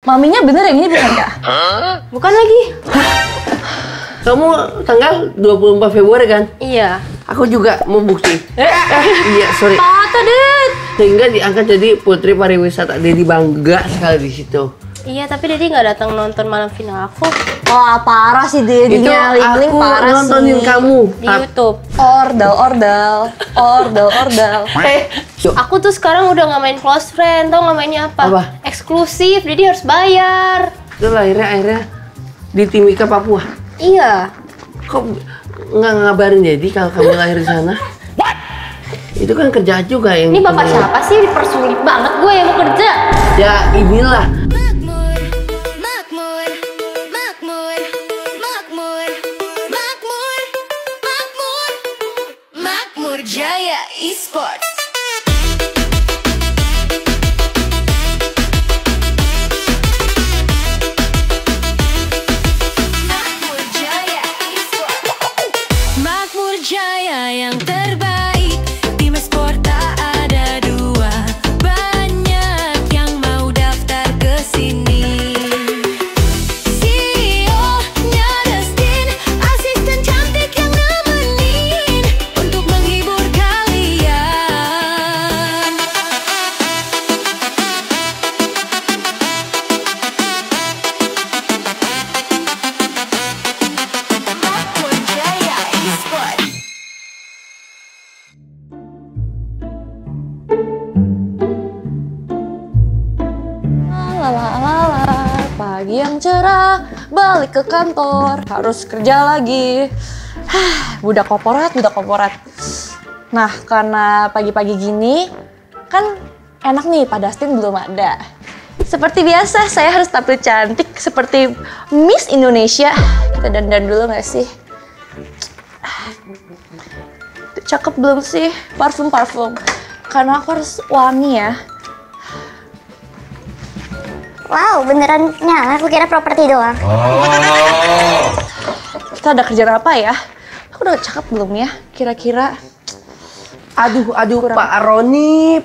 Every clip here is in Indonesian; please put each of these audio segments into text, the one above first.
Maminya bener yang ini bukan Kak? Bukan lagi. Kamu tanggal 24 Februari kan? Iya. Aku juga mau bukti. Iya, sorry. Patah, Det. Sehingga diangkat jadi Putri Pariwisata. Dedi bangga sekali di situ. Iya, tapi Dedi nggak datang nonton malam final aku Oh, parah sih Dedinya. Itu Ling-ling aku parah nontonin sih. kamu. di YouTube. Ordal. Aku tuh sekarang udah nggak main close friend, tau nggak mainnya apa? Apa? Eksklusif, jadi harus bayar. Itu akhirnya di Timika, Papua. Iya. Kok nggak ngabarin Dedi kalau kamu lahir di sana? Itu kan kerja juga yang... Ini bapak siapa sih? Dipersulit banget gue yang mau kerja. Ya inilah. Makmur Jaya Esports. Makmur Jaya Esports. Makmur Jaya yang terbaik. Tim esport tak ada dua. Banyak yang mau daftar ke sini. CEO-nya Dustin, asisten cantik yang nemenin untuk menghibur kalian. Makmur Jaya Esports. Pagi yang cerah, balik ke kantor, harus kerja lagi. Budak korporat. Nah, karena pagi-pagi gini, kan enak nih, Pak Dustin belum ada. Seperti biasa, saya harus tampil cantik seperti Miss Indonesia. Kita dandan dulu nggak sih? Cakep belum sih? Parfum. Karena aku harus wangi ya. Wow, beneran nyala. Aku kira properti doang. Kita ada kerjaan apa ya? Aku udah cakep belum ya? Kira-kira. Aduh, Pak Roni.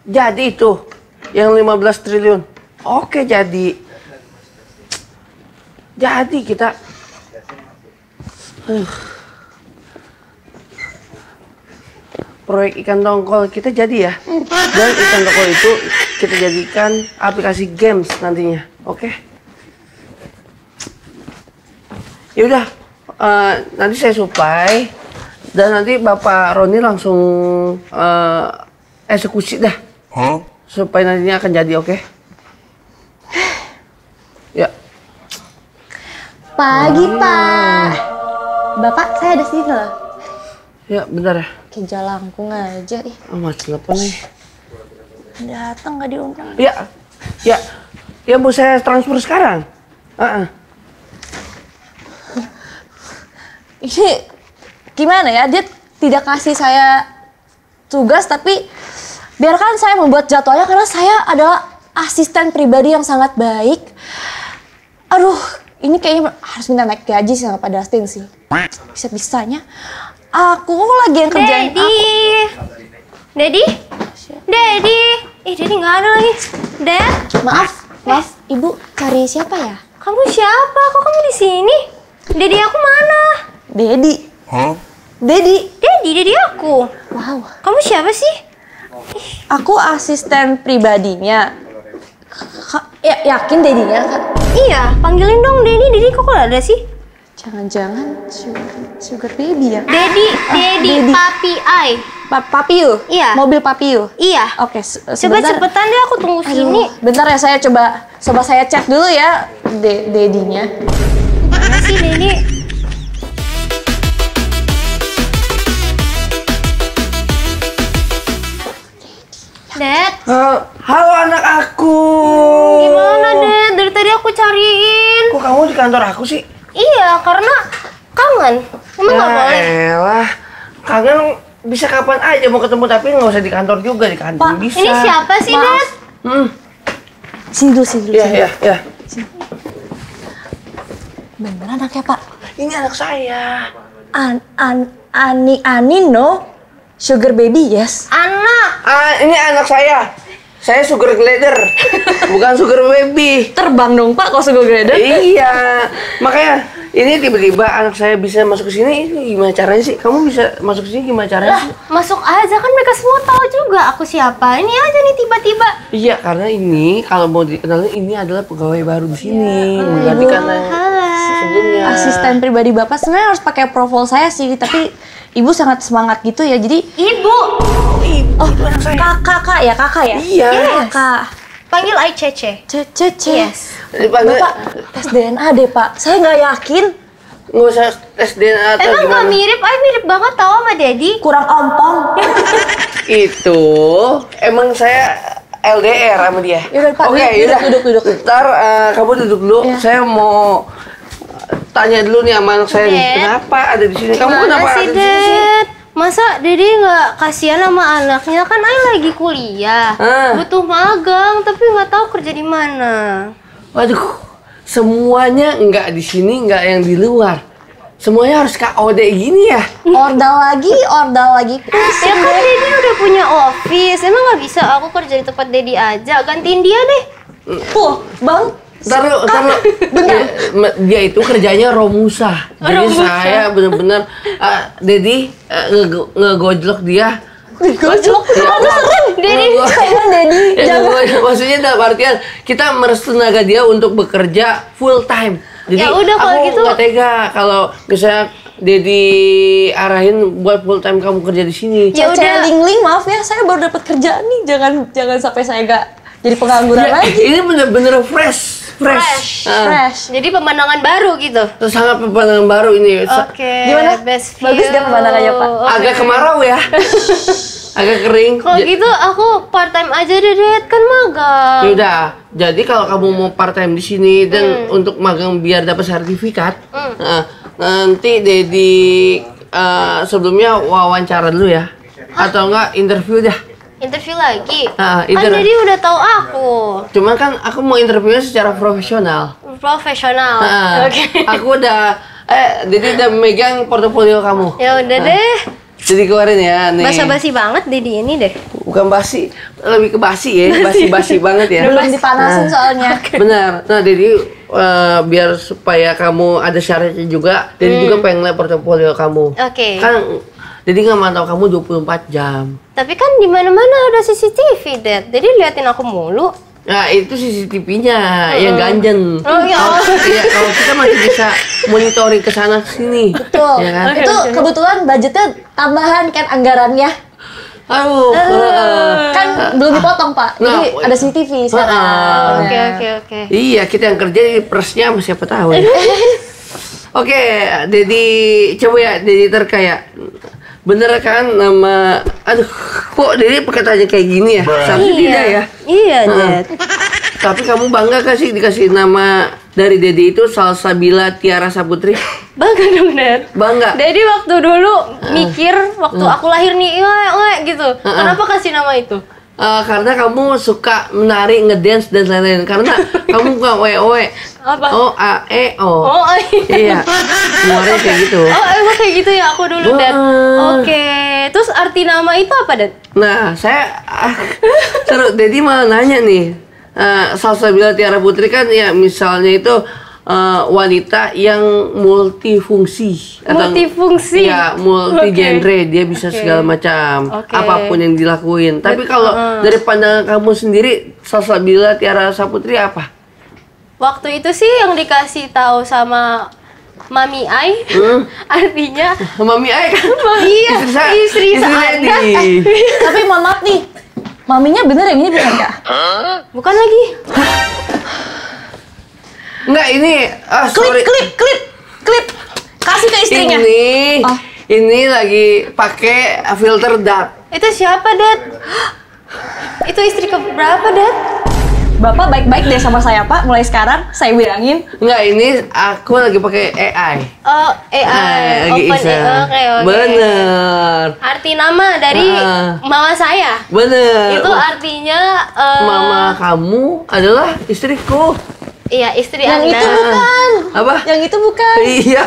Jadi itu yang 15 triliun. Oke, jadi kita proyek ikan tongkol kita jadi ya. Dan ikan tongkol itu kita jadikan aplikasi games nantinya. Oke. Ya udah, nanti saya supply dan nanti Bapak Roni langsung eksekusi dah. Supaya nantinya akan jadi, oke? Ya. Pagi, Pak. Bapak, saya ada sini loh. Ya, bentar ya. Kayak jalangkung aja ih. Oh, mas telepon nih. Datang nggak diundang. Ya, mau saya transfer sekarang. Ini gimana ya? Dia tidak kasih saya tugas, tapi biarkan saya membuat jadwalnya karena saya adalah asisten pribadi yang sangat baik. Aduh, ini kayaknya harus minta naik gaji sih sama Pak Dustin sih. Bisa-bisanya. Aku lagi yang kerjain Dedi? Ih, Dedi nggak ada lagi. Dad? Maaf, Ibu cari siapa ya? Kamu siapa? Kok kamu di sini? Dedi aku mana? Dedi. Dedi aku. Wow. Kamu siapa sih? Aku asisten pribadinya. Yakin Dedinya, Kak? Iya, panggilin dong Dedi kok ada sih? Jangan-jangan sugar baby ya? Dedi, papi ai. Papiu? Iya. Mobil Papiu? Iya. Oke, Coba sebentar. cepetan deh, aku tunggu sini. Bentar ya, saya coba saya cek dulu ya Dedinya. Mana sih Dedi? Dad, Halo anak aku. gimana Dad? Dari tadi aku cariin. Kok kamu di kantor aku sih? Iya, karena kangen. Emang nggak boleh? Elah, kangen bisa kapan aja mau ketemu, tapi nggak usah di kantor juga, di kantin Pak, bisa. Ini siapa sih, Dad? Sini dulu. Iya. Bener anaknya, Pak? Ini anak saya. Ani no? Sugar baby, yes. Anak. Ini anak saya. Saya sugar glider. bukan sugar baby. Terbang dong Pak kalau sugar glider. Iya, makanya ini tiba-tiba anak saya bisa masuk ke sini. Ini gimana caranya sih? Kamu bisa masuk ke sini gimana caranya sih? Masuk aja kan mereka semua tahu juga aku siapa. Ini aja nih tiba-tiba. Iya, karena ini kalau mau dikenalin ini adalah pegawai baru di sini. Menggantikan yang sebelumnya. Asisten pribadi Bapak sebenarnya harus pakai profil saya sih, tapi Ibu sangat semangat gitu ya. Jadi Ibu. oh, kakak ya? Iya. Kakak. Panggil I Cece. Cece. Yes. Dipanggil, Bapak tes DNA deh Pak. Saya nggak yakin. nggak usah tes DNA atau Emang gimana. gak mirip? I mirip banget tau sama Daddy. Kurang ompong. Itu emang saya LDR sama dia. Yaudah, Pak, Oke, duduk, yaudah. duduk. Ntar kamu duduk dulu. Iya. Saya mau tanya dulu nih sama anak saya nih. Dad. Kenapa ada di sini? Kamu Gimana kenapa sih, ada di sini? Dad? Masa Daddy nggak kasihan sama anaknya? Kan I lagi kuliah, butuh magang, tapi nggak tahu kerja di mana. Waduh, semuanya nggak di sini, nggak yang di luar. Semuanya harus KOD gini ya? Ordal lagi. Ya kan Daddy udah punya office, emang nggak bisa aku kerja di tempat Daddy aja? Gantiin dia deh. Tuh, Bang. Taruh. Dia itu kerjanya Romusa. Jadi saya bener-bener, Dedi ngegojlok dia. Gojlok. Aduh serem. Daddy, Jangan Dedi. Maksudnya dalam artian kita meres tenaga dia untuk bekerja full time. Jadi Ya udah, kalau aku gitu. nggak tega kalau misalnya Dedi arahin buat full time kamu kerja di sini. Ya Cece udah. Ling, maaf ya, saya baru dapat kerjaan nih. Jangan sampai saya nggak jadi pengangguran Ya, lagi. ini bener-bener fresh. Fresh. Fresh. Jadi pemandangan baru gitu. Terus sangat pemandangan baru ini. Oke. Gimana? Best view. Bagus nggak pemandangannya, Pak? Oke. Agak kemarau ya. Agak kering. Kalau gitu aku part time aja deh, Dad. Kan magang. Yaudah, jadi kalau kamu mau part time di sini dan untuk magang biar dapat sertifikat, nanti Dedi sebelumnya wawancara dulu ya, atau enggak interview dah. Interview lagi. Ah, Kan Daddy udah tahu aku. Cuman kan aku mau interviewnya secara profesional. Profesional. Oke. Aku udah, Dedi udah megang portofolio kamu. Ya udah deh. Jadi keluarin ya nih. Basa-basi banget Daddy ini deh. Bukan basi, lebih ke basi ya, basi-basi banget ya. Belum dipanasin soalnya. Benar. Nah, jadi biar supaya kamu ada syaratnya juga, jadi juga pengen lihat portofolio kamu. Oke. Kan jadi nggak mantau kamu 24 jam. Tapi kan di mana-mana ada CCTV, Dad. Jadi liatin aku mulu. Nah, itu CCTV-nya yang ganjen. Oh, ya Allah. Iya, kalau kita masih bisa monitoring ke sana sini. Betul. Ya kan? Itu kebetulan budgetnya tambahan kan anggarannya. Aduh. Kan belum dipotong, Pak. Jadi Nah, ada CCTV sekarang. Oke. Iya, kita yang kerja di persnya sama siapa tahu ya. Oke, Dedi, coba ya, Dedi terkaya. Bener kan nama, aduh, kok Dedi pakai tanya kayak gini ya? Seharusnya tidak ya. Iya, Dad. Tapi kamu bangga gak sih dikasih nama dari Dedi itu Salsabila Tiara Saputri? Bangga dong, Dad. Bangga. Daddy waktu dulu mikir waktu aku lahir nih, gitu. Kenapa kasih nama itu? Karena kamu suka menari, ngedance dan lain-lain. Karena kamu bukan oe-oe. Apa? O-A-E-O. Oh, Iya. Keluarnya kayak gitu. Oh, emang kayak gitu ya aku dulu, Dad. Oke. Terus arti nama itu apa, Dad? Nah, saya seru. Dedi malah nanya nih. Salsabila Tiara Putri kan ya misalnya itu wanita yang multifungsi Multifungsi. ya multi genre, dia bisa segala macam, Oke. apapun yang dilakuin. Tapi kalau dari pandangan kamu sendiri, Salsabila Tiara Saputri apa? Waktu itu sih yang dikasih tahu sama Mami Ai, artinya Mami Ai kan? iya, istri Dedi. Tapi mohon maaf nih, maminya bener yang ini bukan Kak? bukan lagi. Enggak, ini sorry. Klip. Kasih ke istrinya. Ini lagi pakai filter dark. Itu siapa, Dad? Itu istri keberapa, Dad? Bapak baik-baik deh sama saya, Pak. Mulai sekarang saya bilangin. Enggak, ini aku lagi pakai AI. Oh, AI, lagi open iseng. Oke. Bener. Arti nama dari mama saya. Bener. Itu artinya Mama kamu adalah istriku. Iya, istri Yang Anda. itu bukan. Apa? Yang itu bukan. Iya.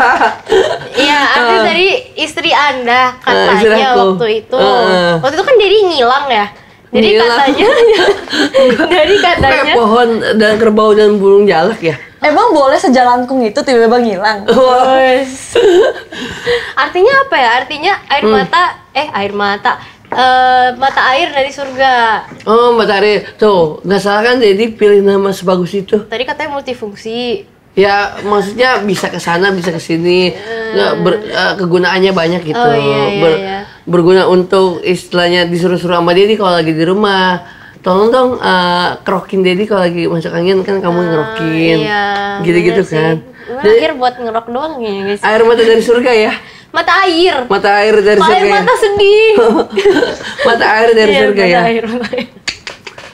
Iya, arti dari istri Anda istri katanya aku. waktu itu. Heeh. Waktu itu kan Dedi ngilang ya. Jadi Ngilang. katanya, jadi Kayak katanya, pohon dan kerbau dan burung jalak ya. Emang boleh sejalangkung itu tiba-tiba ngilang? artinya apa ya? Artinya air mata, mata air dari surga. Oh, matahari. Tuh, nggak salah kan Dedi pilih nama sebagus itu. Tadi katanya multifungsi. Ya, maksudnya bisa ke sana, bisa ke sini. Nggak kegunaannya banyak gitu. Oh, iya. Berguna untuk istilahnya disuruh-suruh sama Dedi kalau lagi di rumah. Tolong dong kerokin Dedi kalau lagi masuk angin kan kamu ngerokin. Iya. Gitu-gitu bener sih. kan. Gua Jadi, akhir buat ngerok doang ya guys. air mata dari surga ya. Mata air. Mata air dari surga. Air ya? mata sedih. Mata air dari Iya, surga mata ya. air, mata air.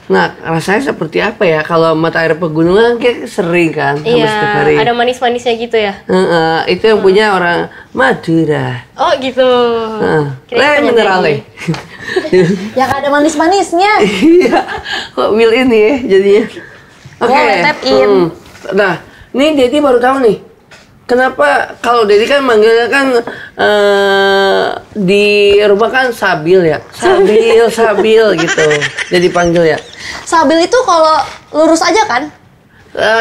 Nah, rasanya seperti apa ya? Kalau mata air pegunungan kayak sering kan, hampir Iya, setiap hari. ada manis-manisnya gitu ya. Itu yang punya orang Madura. Oh gitu. Kira-kira Le mineral le. Yang ada manis-manisnya. Iya. Kok Will ini ya jadinya. Oke. Boleh tap in. Nah, ini Dedi baru tahu nih. Kenapa kalau Dedi kan manggilnya kan di rumah kan Sabil ya. Sabil gitu. Jadi panggil ya. Sabil itu kalau lurus aja kan?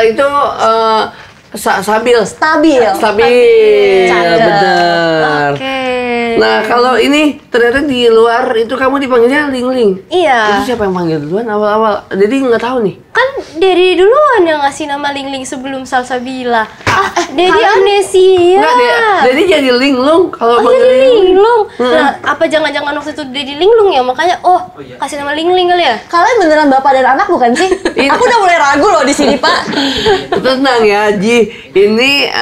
Itu Sabil. Stabil. Stabil. Cakep. Bener. Oke. Nah, kalau ini ternyata di luar itu kamu dipanggilnya Ling Ling. Iya. Itu siapa yang panggil duluan awal-awal? Jadi nggak tahu nih. Kan Dedi duluan yang ngasih nama Ling Ling sebelum Salsabila. Dedi amnesia. Enggak deh. Jadi jadi Linglung kalau Oh panggil jadi Ling. Linglung. Nah, apa jangan-jangan waktu itu Dedi Linglung ya? Makanya kasih nama Ling Ling kali ya? Kalian beneran bapak dan anak bukan sih? Aku udah mulai ragu loh di sini, Pak. Tenang ya, Ji. Ini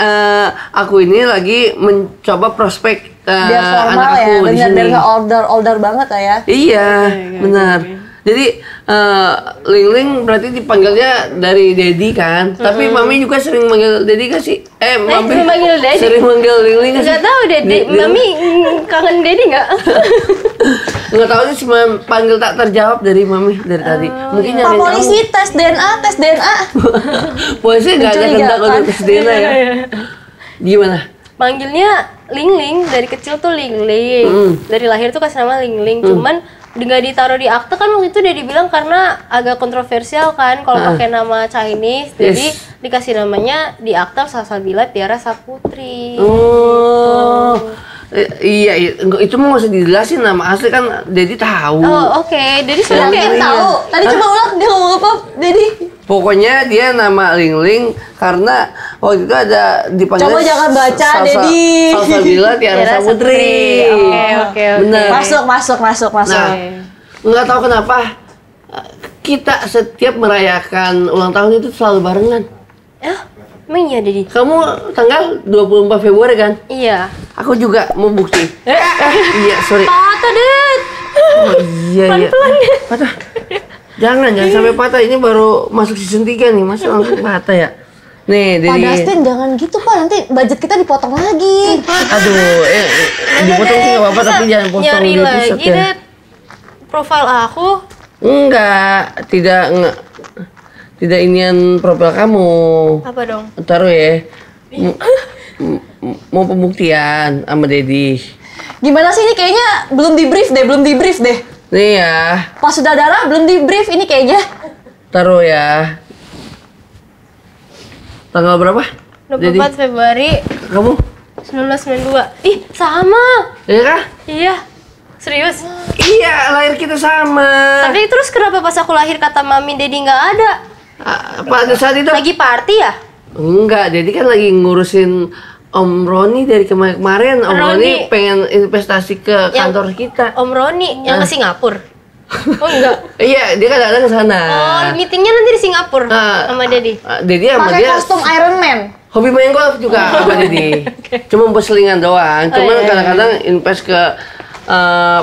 aku ini lagi mencoba prospek Biar formal anak ya, aku di bener sini. biar nggak order banget lah ya. Iya, benar. Jadi Ling Ling berarti dipanggilnya dari Dedi kan? Tapi Mami juga sering manggil Dedi kan sih? Mami sering manggil Dedi? Sering manggil Ling Ling kan sih? Nggak tahu deh, Mami kangen Dedi nggak? Nggak tahu sih, cuma panggil tak terjawab dari Mami dari tadi. Mungkin Pak nyariin polisi tes DNA, tes DNA. Polisi nggak ada kendak Mencurigakan. untuk tes DNA ya? Gimana? Manggilnya Ling Ling, dari kecil tuh Ling Ling. Dari lahir tuh kasih nama Ling Ling. Cuman nggak ditaruh di akte kan waktu itu dia dibilang karena agak kontroversial kan kalau pakai nama Chinese. Jadi dikasih namanya di akte Salsabila Tiara Saputri. Oh, iya, itu mau nggak usah dijelasin nama asli kan Dedi tahu. Oh oke, jadi sebenarnya Mungkin Iya. tahu. Tadi coba ulang dia ngomong apa, Dedi? Pokoknya dia nama Ling Ling karena waktu itu ada dipanggil Coba jangan baca, Dedi. Salsabila Tiara Tiara Saputri. Saputri. Oke. Benar. Masuk. Nah, nggak tahu kenapa kita setiap merayakan ulang tahun itu selalu barengan. Emang iya Dedi? Kamu tanggal 24 Februari kan? Iya. Aku juga mau bukti. Iya, sorry. Patah deh. Oh, iya. Patah. Jangan sampai patah. Ini baru masuk season 3 nih, masa langsung patah ya? Nih, Pak dari Dustin jangan gitu Pak, nanti budget kita dipotong lagi. aduh, dipotong sih nggak apa-apa tapi jangan potong Nyari di pusat lagi ya. deh profil aku. Enggak, tidak inian profil kamu. Apa dong? Taruh ya. Mau pembuktian sama Dedi. Gimana sih ini kayaknya belum di brief deh. Nih ya, Pak Sutradara belum di brief ini kayaknya. taruh ya. Tanggal berapa? 24 Februari Kamu? 1992. Ih, sama. Iya kah? Iya. Serius. Iya, lahir kita sama. Tapi terus kenapa pas aku lahir kata Mami Dedi nggak ada? Pada saat itu? Lagi party ya? Enggak, Dedi kan lagi ngurusin Om Roni dari kemarin. Om Roni pengen investasi ke kantor kita. Om Roni yang ke Singapura. Oh enggak. Iya, dia kadang-kadang ke sana. Oh, meetingnya nanti di Singapura sama Dedi. Dedi sama Pakai dia kostum Iron Man. hobi main golf juga sama Dedi. Cuma berselingan doang. Cuman kadang-kadang invest ke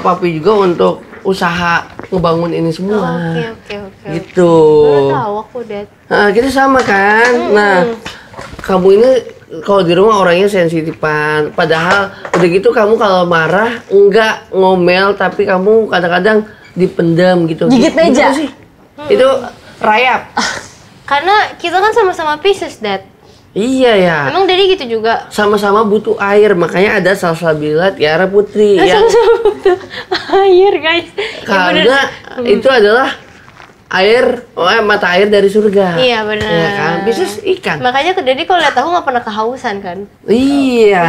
papi juga untuk usaha ngebangun ini semua. Oke. Gitu. Baru tahu aku, Dad. Nah, kita sama kan. Nah, kamu ini kalau di rumah orangnya sensitifan. Padahal udah gitu kamu kalau marah enggak ngomel tapi kamu kadang-kadang dipendam gitu. Gigit meja. Gitu sih. Itu rayap. Karena kita kan sama-sama Pisces, Dad. Iya ya. Emang Dedi gitu juga? Sama-sama butuh air, makanya ada Salsabila, Tiara, Putri ya. Air guys. Ya, bener. Karena itu adalah air, mata air dari surga. Iya benar. Iya kan, bisnis ikan. Makanya ke Dedi kalau lihat aku nggak pernah kehausan kan? Iya.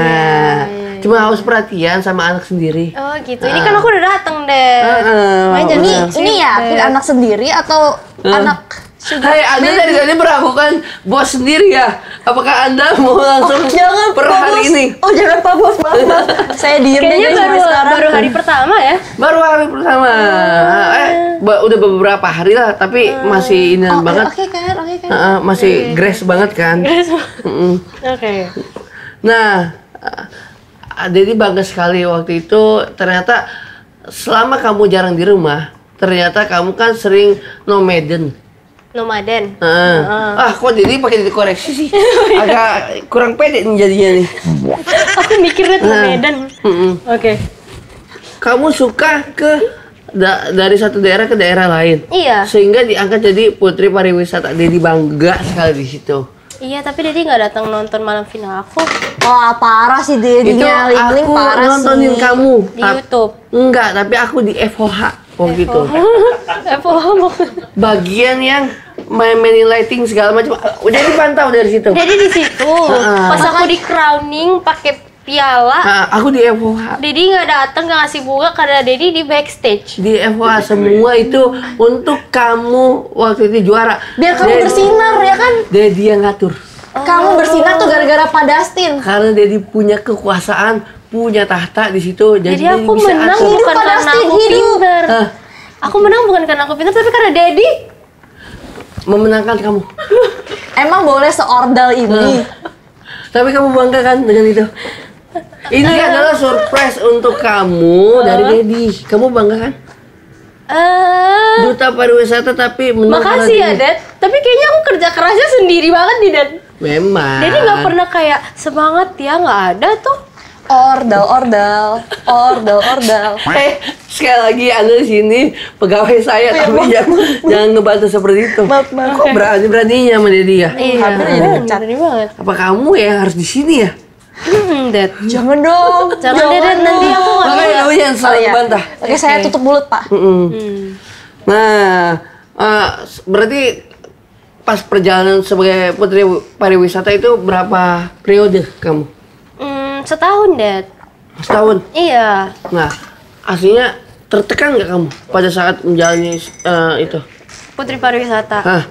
Cuma haus perhatian sama anak sendiri. Oh gitu. Ini kan aku udah dateng deh. Ini ya anak sendiri atau anak Hai, Anda dari tadi meragukan bos sendiri ya? Apakah Anda mau langsung jangan per Pak hari Bos. ini? Oh jangan Pak Bos, maaf. Saya diem deh Kayaknya guys sampai sekarang. baru hari pertama ya. Baru hari pertama. Udah beberapa hari lah, tapi masih ini banget. Oke kan. Masih grace banget kan? Mm-mm. Oke. Nah, Dedi bangga sekali waktu itu. Ternyata selama kamu jarang di rumah, ternyata kamu kan sering nomaden. Nomaden. Kok Dedi pakai dikoreksi sih? Agak kurang pede nih jadinya nih. Aku mikirnya nomaden. Oke. Kamu suka dari satu daerah ke daerah lain. Iya. Sehingga diangkat jadi putri pariwisata. Dedi bangga sekali di situ. Iya, tapi Dedi nggak datang nonton malam final aku Oh parah sih Itu Dedinya Ling aku parah nontonin sih. kamu. di YouTube. Enggak, tapi aku di FOH waktu itu. Bagian yang mainin lighting segala macam. Udah dipantau dari situ. Dedi di situ. Pas aku di crowning pakai piala, Aku di FOH. Dedi nggak datang, nggak ngasih bunga karena Dedi di backstage. Di FOH semua itu untuk kamu waktu itu juara. Biar kamu bersinar ya kan. Dedi yang ngatur. Kamu bersinar tuh gara-gara Pak Dustin. Karena Dedi punya kekuasaan, punya tahta di situ. Jadi Dedi aku bisa menang atur. bukan Hidup, karena Dustin, aku hidup. pinter. Hah? Aku menang bukan karena aku pinter, tapi karena Dedi. Memenangkan kamu. Emang boleh seordal ini. Tapi kamu bangga kan dengan itu? Ini adalah surprise untuk kamu dari Dedi. Kamu bangga kan? Duta pariwisata tapi menang karena Makasih ya, Dedi. Dad. Tapi kayaknya aku kerja kerasnya sendiri banget nih, Dad. Memang. Dedi nggak pernah kayak semangat ya, nggak ada tuh. Ordal. Sekali lagi Anda di sini pegawai saya, tapi jangan ngebantu seperti itu. Maaf. Kok berani-beraninya sama Dedi ya? Iya, berani banget. Apa kamu yang harus di sini ya? Dad. Jangan dong. Jangan deh, Dad. Nanti aku nggak Makanya bisa. kamu jangan salah bantah. Oke, saya tutup mulut, Pak. Nah, berarti pas perjalanan sebagai putri pariwisata itu berapa periode kamu? Setahun, Dad. Setahun. Iya. Nah, aslinya tertekan nggak kamu pada saat menjalani itu? Putri pariwisata. Hah?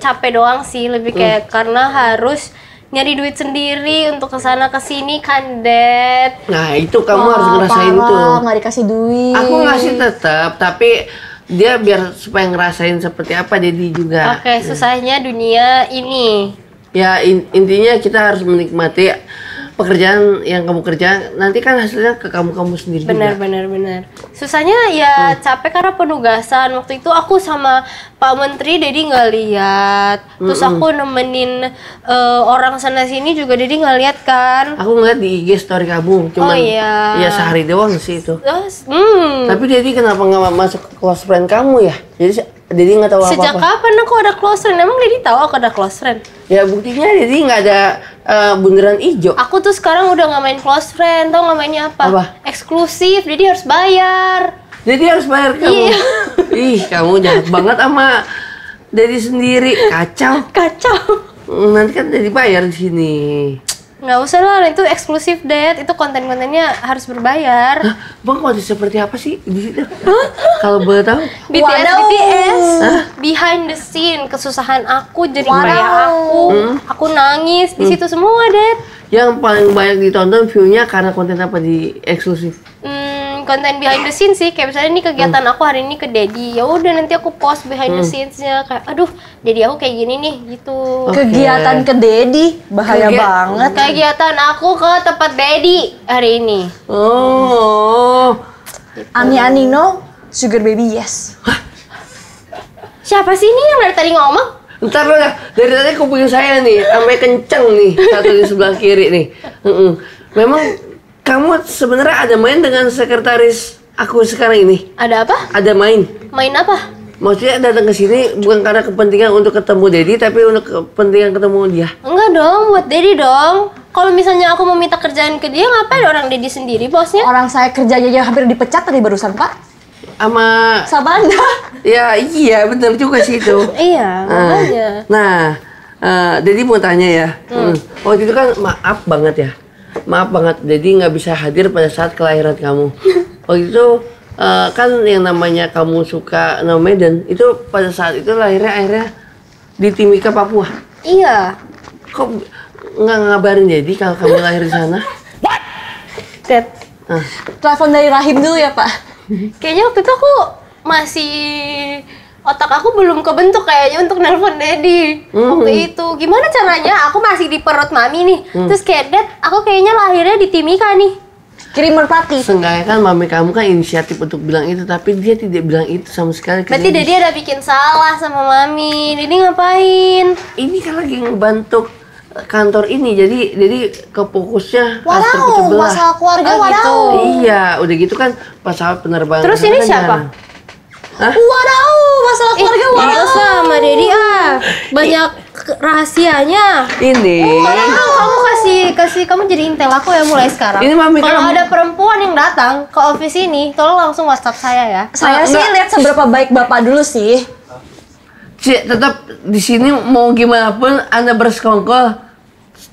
Capek doang sih, lebih kayak karena harus nyari duit sendiri untuk kesana kesini kan, Dad. Nah, itu kamu harus ngerasain itu. Nggak dikasih duit. Aku ngasih tetap, tapi dia biar supaya ngerasain seperti apa Dedi juga. Oke, susahnya dunia ini. Ya intinya kita harus menikmati pekerjaan yang kamu kerjakan, nanti kan hasilnya ke kamu sendiri juga. Benar. Susahnya ya capek karena penugasan. Waktu itu aku sama Pak Menteri, Dedi nggak lihat. Terus aku nemenin orang sana sini juga, Dedi nggak lihat kan. Aku ngeliat di IG story kamu, cuman iya. ya sehari doang sih itu. Terus, Tapi Dedi kenapa nggak masuk ke close friend kamu ya? Jadi Dedi nggak tahu sejak apa-apa. kapan aku ada close friend? Emang Dedi tahu aku ada close friend? Ya buktinya Dedi nggak ada bundaran hijau. Aku tuh sekarang udah nggak main close friend, tau nggak mainnya apa? Apa? Eksklusif, jadi harus bayar. Dedi harus bayar kamu. Iya. Ih, kamu jahat banget sama Dedi sendiri. Kacau. Nanti kan Dedi bayar di sini. Nggak usah lah, itu eksklusif, Dad. Itu konten-kontennya harus berbayar. Hah, Bang, kode seperti apa sih di situ? Kalau boleh tahu? BTS, behind the scene, kesusahan aku jadi kayak aku nangis di situ semua, Dad. Yang paling banyak ditonton view-nya karena konten apa di eksklusif? Konten behind the scene sih, kayak misalnya ini kegiatan aku hari ini ke Dedi, ya udah nanti aku post behind the scenes-nya kayak, aduh, Dedi aku kayak gini nih, gitu. Kegiatan ke Dedi, bahaya banget. Kegiatan aku ke tempat Dedi hari ini. Oh, Ani no, sugar baby yes. Siapa sih ini yang dari tadi ngomong? ntar lo dah. Dari tadi kuping saya nih, sampai kenceng nih, satu di sebelah kiri nih. Memang kamu sebenarnya ada main dengan sekretaris aku sekarang ini? Ada apa? Ada main. Main apa? Maksudnya datang ke sini bukan karena kepentingan untuk ketemu Dedi, tapi untuk kepentingan ketemu dia. Enggak dong, buat Dedi dong. Kalau misalnya aku mau minta kerjaan ke dia, ngapain orang Dedi sendiri bosnya? Orang saya kerja aja hampir dipecat tadi barusan, Pak. Sama Anda. Ya iya benar juga sih itu. Iya, makanya. Nah, Dedi mau tanya ya. Waktu itu kan maaf banget Dedi nggak bisa hadir pada saat kelahiran kamu. Waktu itu kan yang namanya kamu suka nama Medan itu pada saat itu lahirnya akhirnya di Timika, Papua. Iya. Kok nggak ngabarin Dedi kalau kamu lahir di sana? Dad, Telepon dari rahim dulu ya, Pak. kayaknya waktu itu aku masih otak aku belum kebentuk kayaknya untuk nelpon Dedi waktu itu. Gimana caranya? Aku masih di perut mami nih. Terus kayak Dad, aku kayaknya lahirnya di Timika nih. Kirim merpati. Seenggaknya kan mami kamu kan inisiatif untuk bilang itu, tapi dia tidak bilang itu sama sekali. Berarti Dedi ada bikin salah sama mami. Dedi ngapain? Ini kan lagi ngebantu kantor ini, jadi ke fokusnya harus Wadaw, terpecah belah. masalah keluarga, Oh, wadaw. gitu. Iya, udah gitu kan pesawat penerbangan. Terus kesana ini kan siapa? jarang. Hah? Wadaw, masalah keluarga, wadaw. Males sama Dedi banyak rahasianya. Ini. Kamu kasih kamu jadi intel aku ya mulai sekarang. Ini mami Kalau kamu. ada perempuan yang datang ke office ini, tolong langsung WhatsApp saya ya. Saya sih lihat seberapa baik Bapak dulu sih. Cik, tetap di sini mau gimana pun Anda bersekongkol,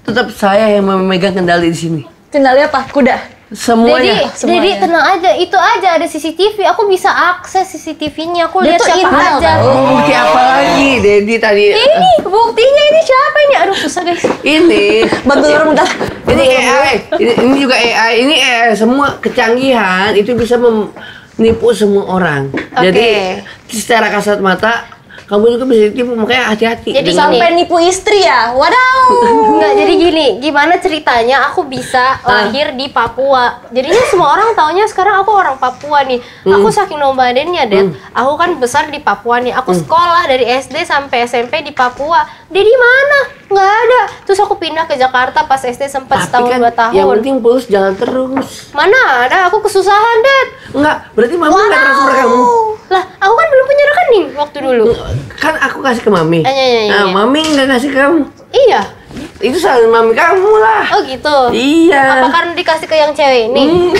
tetap saya yang memegang kendali di sini. Kendali apa? Kuda. Semuanya. Dedi tenang aja, itu aja ada CCTV, aku bisa akses CCTV-nya, aku Dia lihat tuh siapa intel aja. tau. Mau bukti apa lagi? Dedi tadi. Ini buktinya, ini siapa ini? Aduh susah guys. Ini. Bantu orang bentar. Ini AI. Ini juga AI. Ini AI. Semua kecanggihan itu bisa menipu semua orang. Jadi secara kasat mata kamu juga bisa ditipu, makanya hati-hati. Jadi dengan- Sampai nipu istri ya? Wadaw. Enggak, jadi gini, gimana ceritanya aku bisa lahir di Papua. Jadinya semua orang taunya sekarang aku orang Papua nih. Aku saking nomadennya, Dad. Aku kan besar di Papua nih. Aku sekolah dari SD sampai SMP di Papua. Dedi mana? Nggak ada. Terus aku pindah ke Jakarta pas SD sempat Tapi setahun kan 2 tahun. yang penting pulus jalan terus. Mana ada, aku kesusahan, Dad. Enggak, berarti mama nggak transfer kamu. Lah, aku kan belum punya rekening waktu dulu. Kan aku kasih ke mami. Iya. Nah, mami nggak kasih ke kamu. Iya. Itu salah mami kamu lah. Oh gitu. Iya. Apa karena dikasih ke yang cewek ini?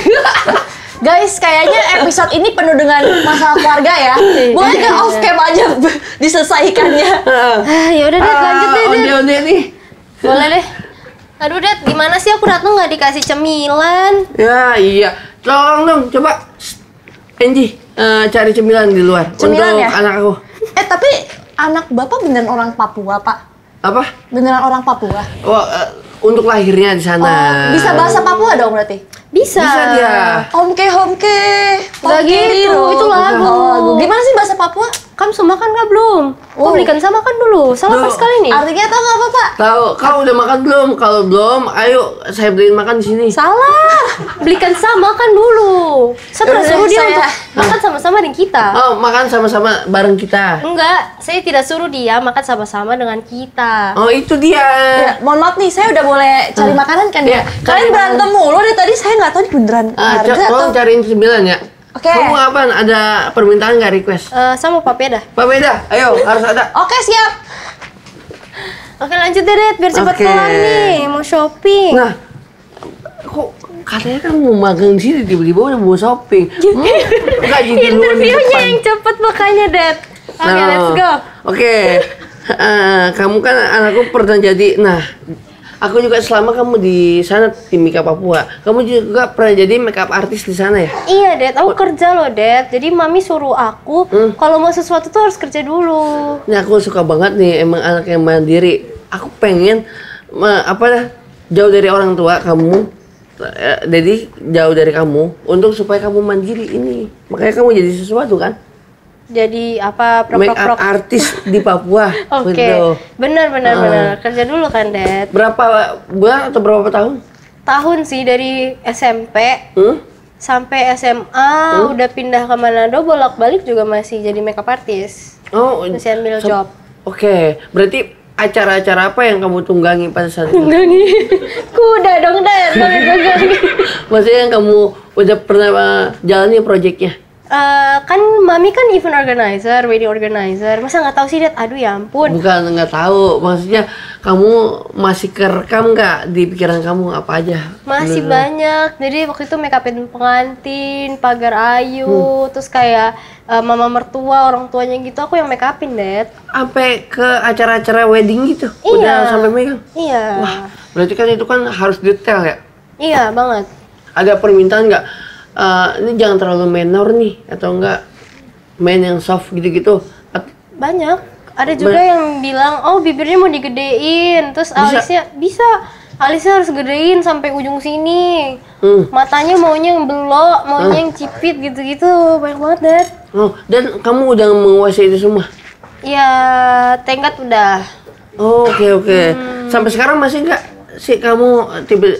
Guys, kayaknya episode ini penuh dengan masalah keluarga ya. Boleh nggak off cam aja diselesaikannya? Ya udah, Dad, lanjut deh, Dad. Onde nih. Boleh deh. Aduh, Dad, gimana sih aku datang nggak dikasih cemilan? Ya iya. Tolong dong, coba Angie cari cemilan di luar Cemilan untuk ya? anak aku. Tapi anak Bapak beneran orang Papua, Pak? Apa? Beneran orang Papua? Oh, untuk lahirnya di sana. Oh, bisa bahasa Papua dong berarti? Bisa. Bisa dia. Homke, Gak gitu, itu lagu. Oh, gimana sih bahasa Papua? Kamu semua makan nggak belum? Oh, belikan sama kan dulu. Salah Belum. pas sekali nih. Artinya tau nggak apa, Pak? Tahu, kau udah makan belum? Kalau belum, ayo saya beliin makan di sini. Salah. Belikan sama kan dulu. Saya tidak suruh dia saya- untuk makan sama-sama dengan kita. Oh, makan sama-sama bareng kita. Enggak, saya tidak suruh dia makan sama-sama dengan kita. Oh, itu dia. Ya, mohon maaf nih, saya udah boleh cari makanan kan ya? Iya, cari Kalian berantem mulu dari tadi, saya nggak tahu nih beneran harga atau... Tolong cariin cemilan ya. Oke. Kamu apaan? Ada permintaan nggak request? Sama papeda. Pak Beda, ayo harus ada. Oke, siap. Oke, lanjut deh, Dad, biar cepat Oke. kelar nih. Mau shopping. Nah, kok katanya kan mau magang di sini tiba-tiba udah mau shopping. Enggak jadi duluan di Interviewnya depan. yang cepet makanya, Dad. Oke, Nah, let's go. Oke. Kamu kan anakku pernah jadi. Nah, aku juga selama kamu di sana Timika Papua, kamu juga pernah jadi makeup artist di sana ya? Iya, Dad. Aku kerja loh, Dad. Jadi mami suruh aku kalau mau sesuatu tuh harus kerja dulu. Ini aku suka banget nih emang anak yang mandiri. Aku pengen jauh dari orang tua kamu. Jadi jauh dari kamu untuk supaya kamu mandiri ini. Makanya kamu jadi sesuatu kan? Jadi apa Makeup prok-prok. artist di Papua. Oke. Gitu. Benar. Kerja dulu kan, Dad. Berapa bulan atau berapa tahun? Tahun sih dari SMP Hmm? sampai SMA udah pindah ke Manado, bolak-balik juga masih jadi makeup artist. Oh, Masih ambil so- job. Oke, berarti acara-acara apa yang kamu tunggangi pada saat itu? Kuda dong, Dad. Tunggangi. Maksudnya yang kamu udah pernah jalani proyeknya? Kan mami kan event organizer, wedding organizer. Masa nggak tahu sih, Dad? Aduh ya ampun. Bukan nggak tahu, maksudnya kamu masih kerekam nggak di pikiran kamu apa aja? Masih Dulu. banyak. Jadi waktu itu make upin pengantin, pagar ayu, terus kayak mama mertua, orang tuanya gitu, aku yang make upin, Dad. Sampai ke acara-acara wedding gitu? Iya. Udah sampai megang? Iya. Wah, berarti kan itu kan harus detail ya? Iya banget. Ada permintaan nggak? Ini jangan terlalu minor nih, atau enggak main yang soft gitu-gitu? Banyak. Ada juga yang bilang, oh bibirnya mau digedein, terus alisnya bisa. Alisnya harus gedein sampai ujung sini. Matanya maunya yang belok, maunya yang cipit gitu-gitu. Banyak banget, Dad. Oh, dan kamu udah menguasai itu semua? Ya, tenggat udah. Oh, oke. Sampai sekarang masih nggak sih kamu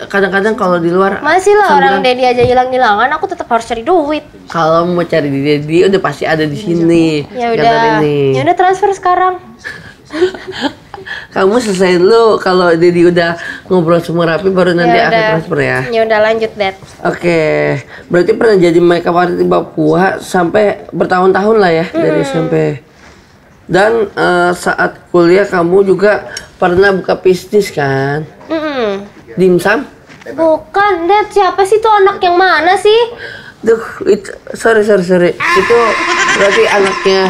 kadang-kadang kalau di luar? Masih lah, sambilan, orang Dedi aja hilang-hilangan, aku tetap harus cari duit. kalau mau cari di Dedi udah pasti ada di sini. Ya kantor udah. ini. Ya udah transfer sekarang. Kamu selesai dulu, kalau Dedi udah ngobrol semua rapi baru nanti Ya aku udah. transfer ya. Ya udah lanjut, Dad. Oke, berarti pernah jadi makeup artist di Papua sampai bertahun-tahun lah ya dari SMP. Dan saat kuliah kamu juga pernah buka bisnis kan? Dimsum? Bukan, Dad. Siapa sih tuh anak yang mana sih? Duh, itu sorry. Itu berarti anaknya.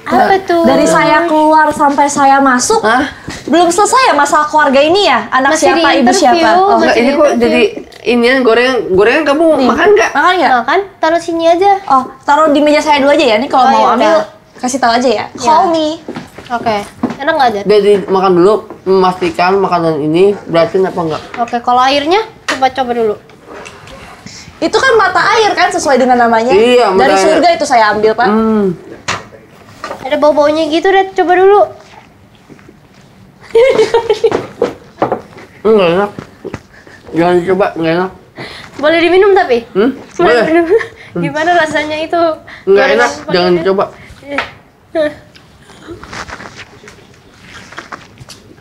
Apa tuh? Dari saya keluar sampai saya masuk, Hah? belum selesai ya masalah keluarga ini ya? Anak Masih siapa, ibu di-interview. siapa? Oh, Enggak, ini kok jadi inian gorengan kamu makan nggak? makan nggak? Nah, kan taruh sini aja. Oh, taruh di meja saya dulu aja ya. Nih kalau Oh, mau ya ambil, udah. kasih tahu aja ya. Call me. Oke. Enak nggak, Dad? Jadi makan dulu, memastikan makanan ini beracun apa enggak? Oke, kalau airnya coba dulu. Itu kan mata air kan sesuai dengan namanya. Iya, mata Dari air. surga itu saya ambil, Pak. Ada bau-baunya gitu, Dad. Coba dulu. Enggak enak. Jangan coba, enggak enak. Boleh diminum tapi? Boleh. Boleh diminum. Gimana rasanya itu? Enggak Gorengan enak, pakai jangan dia? coba.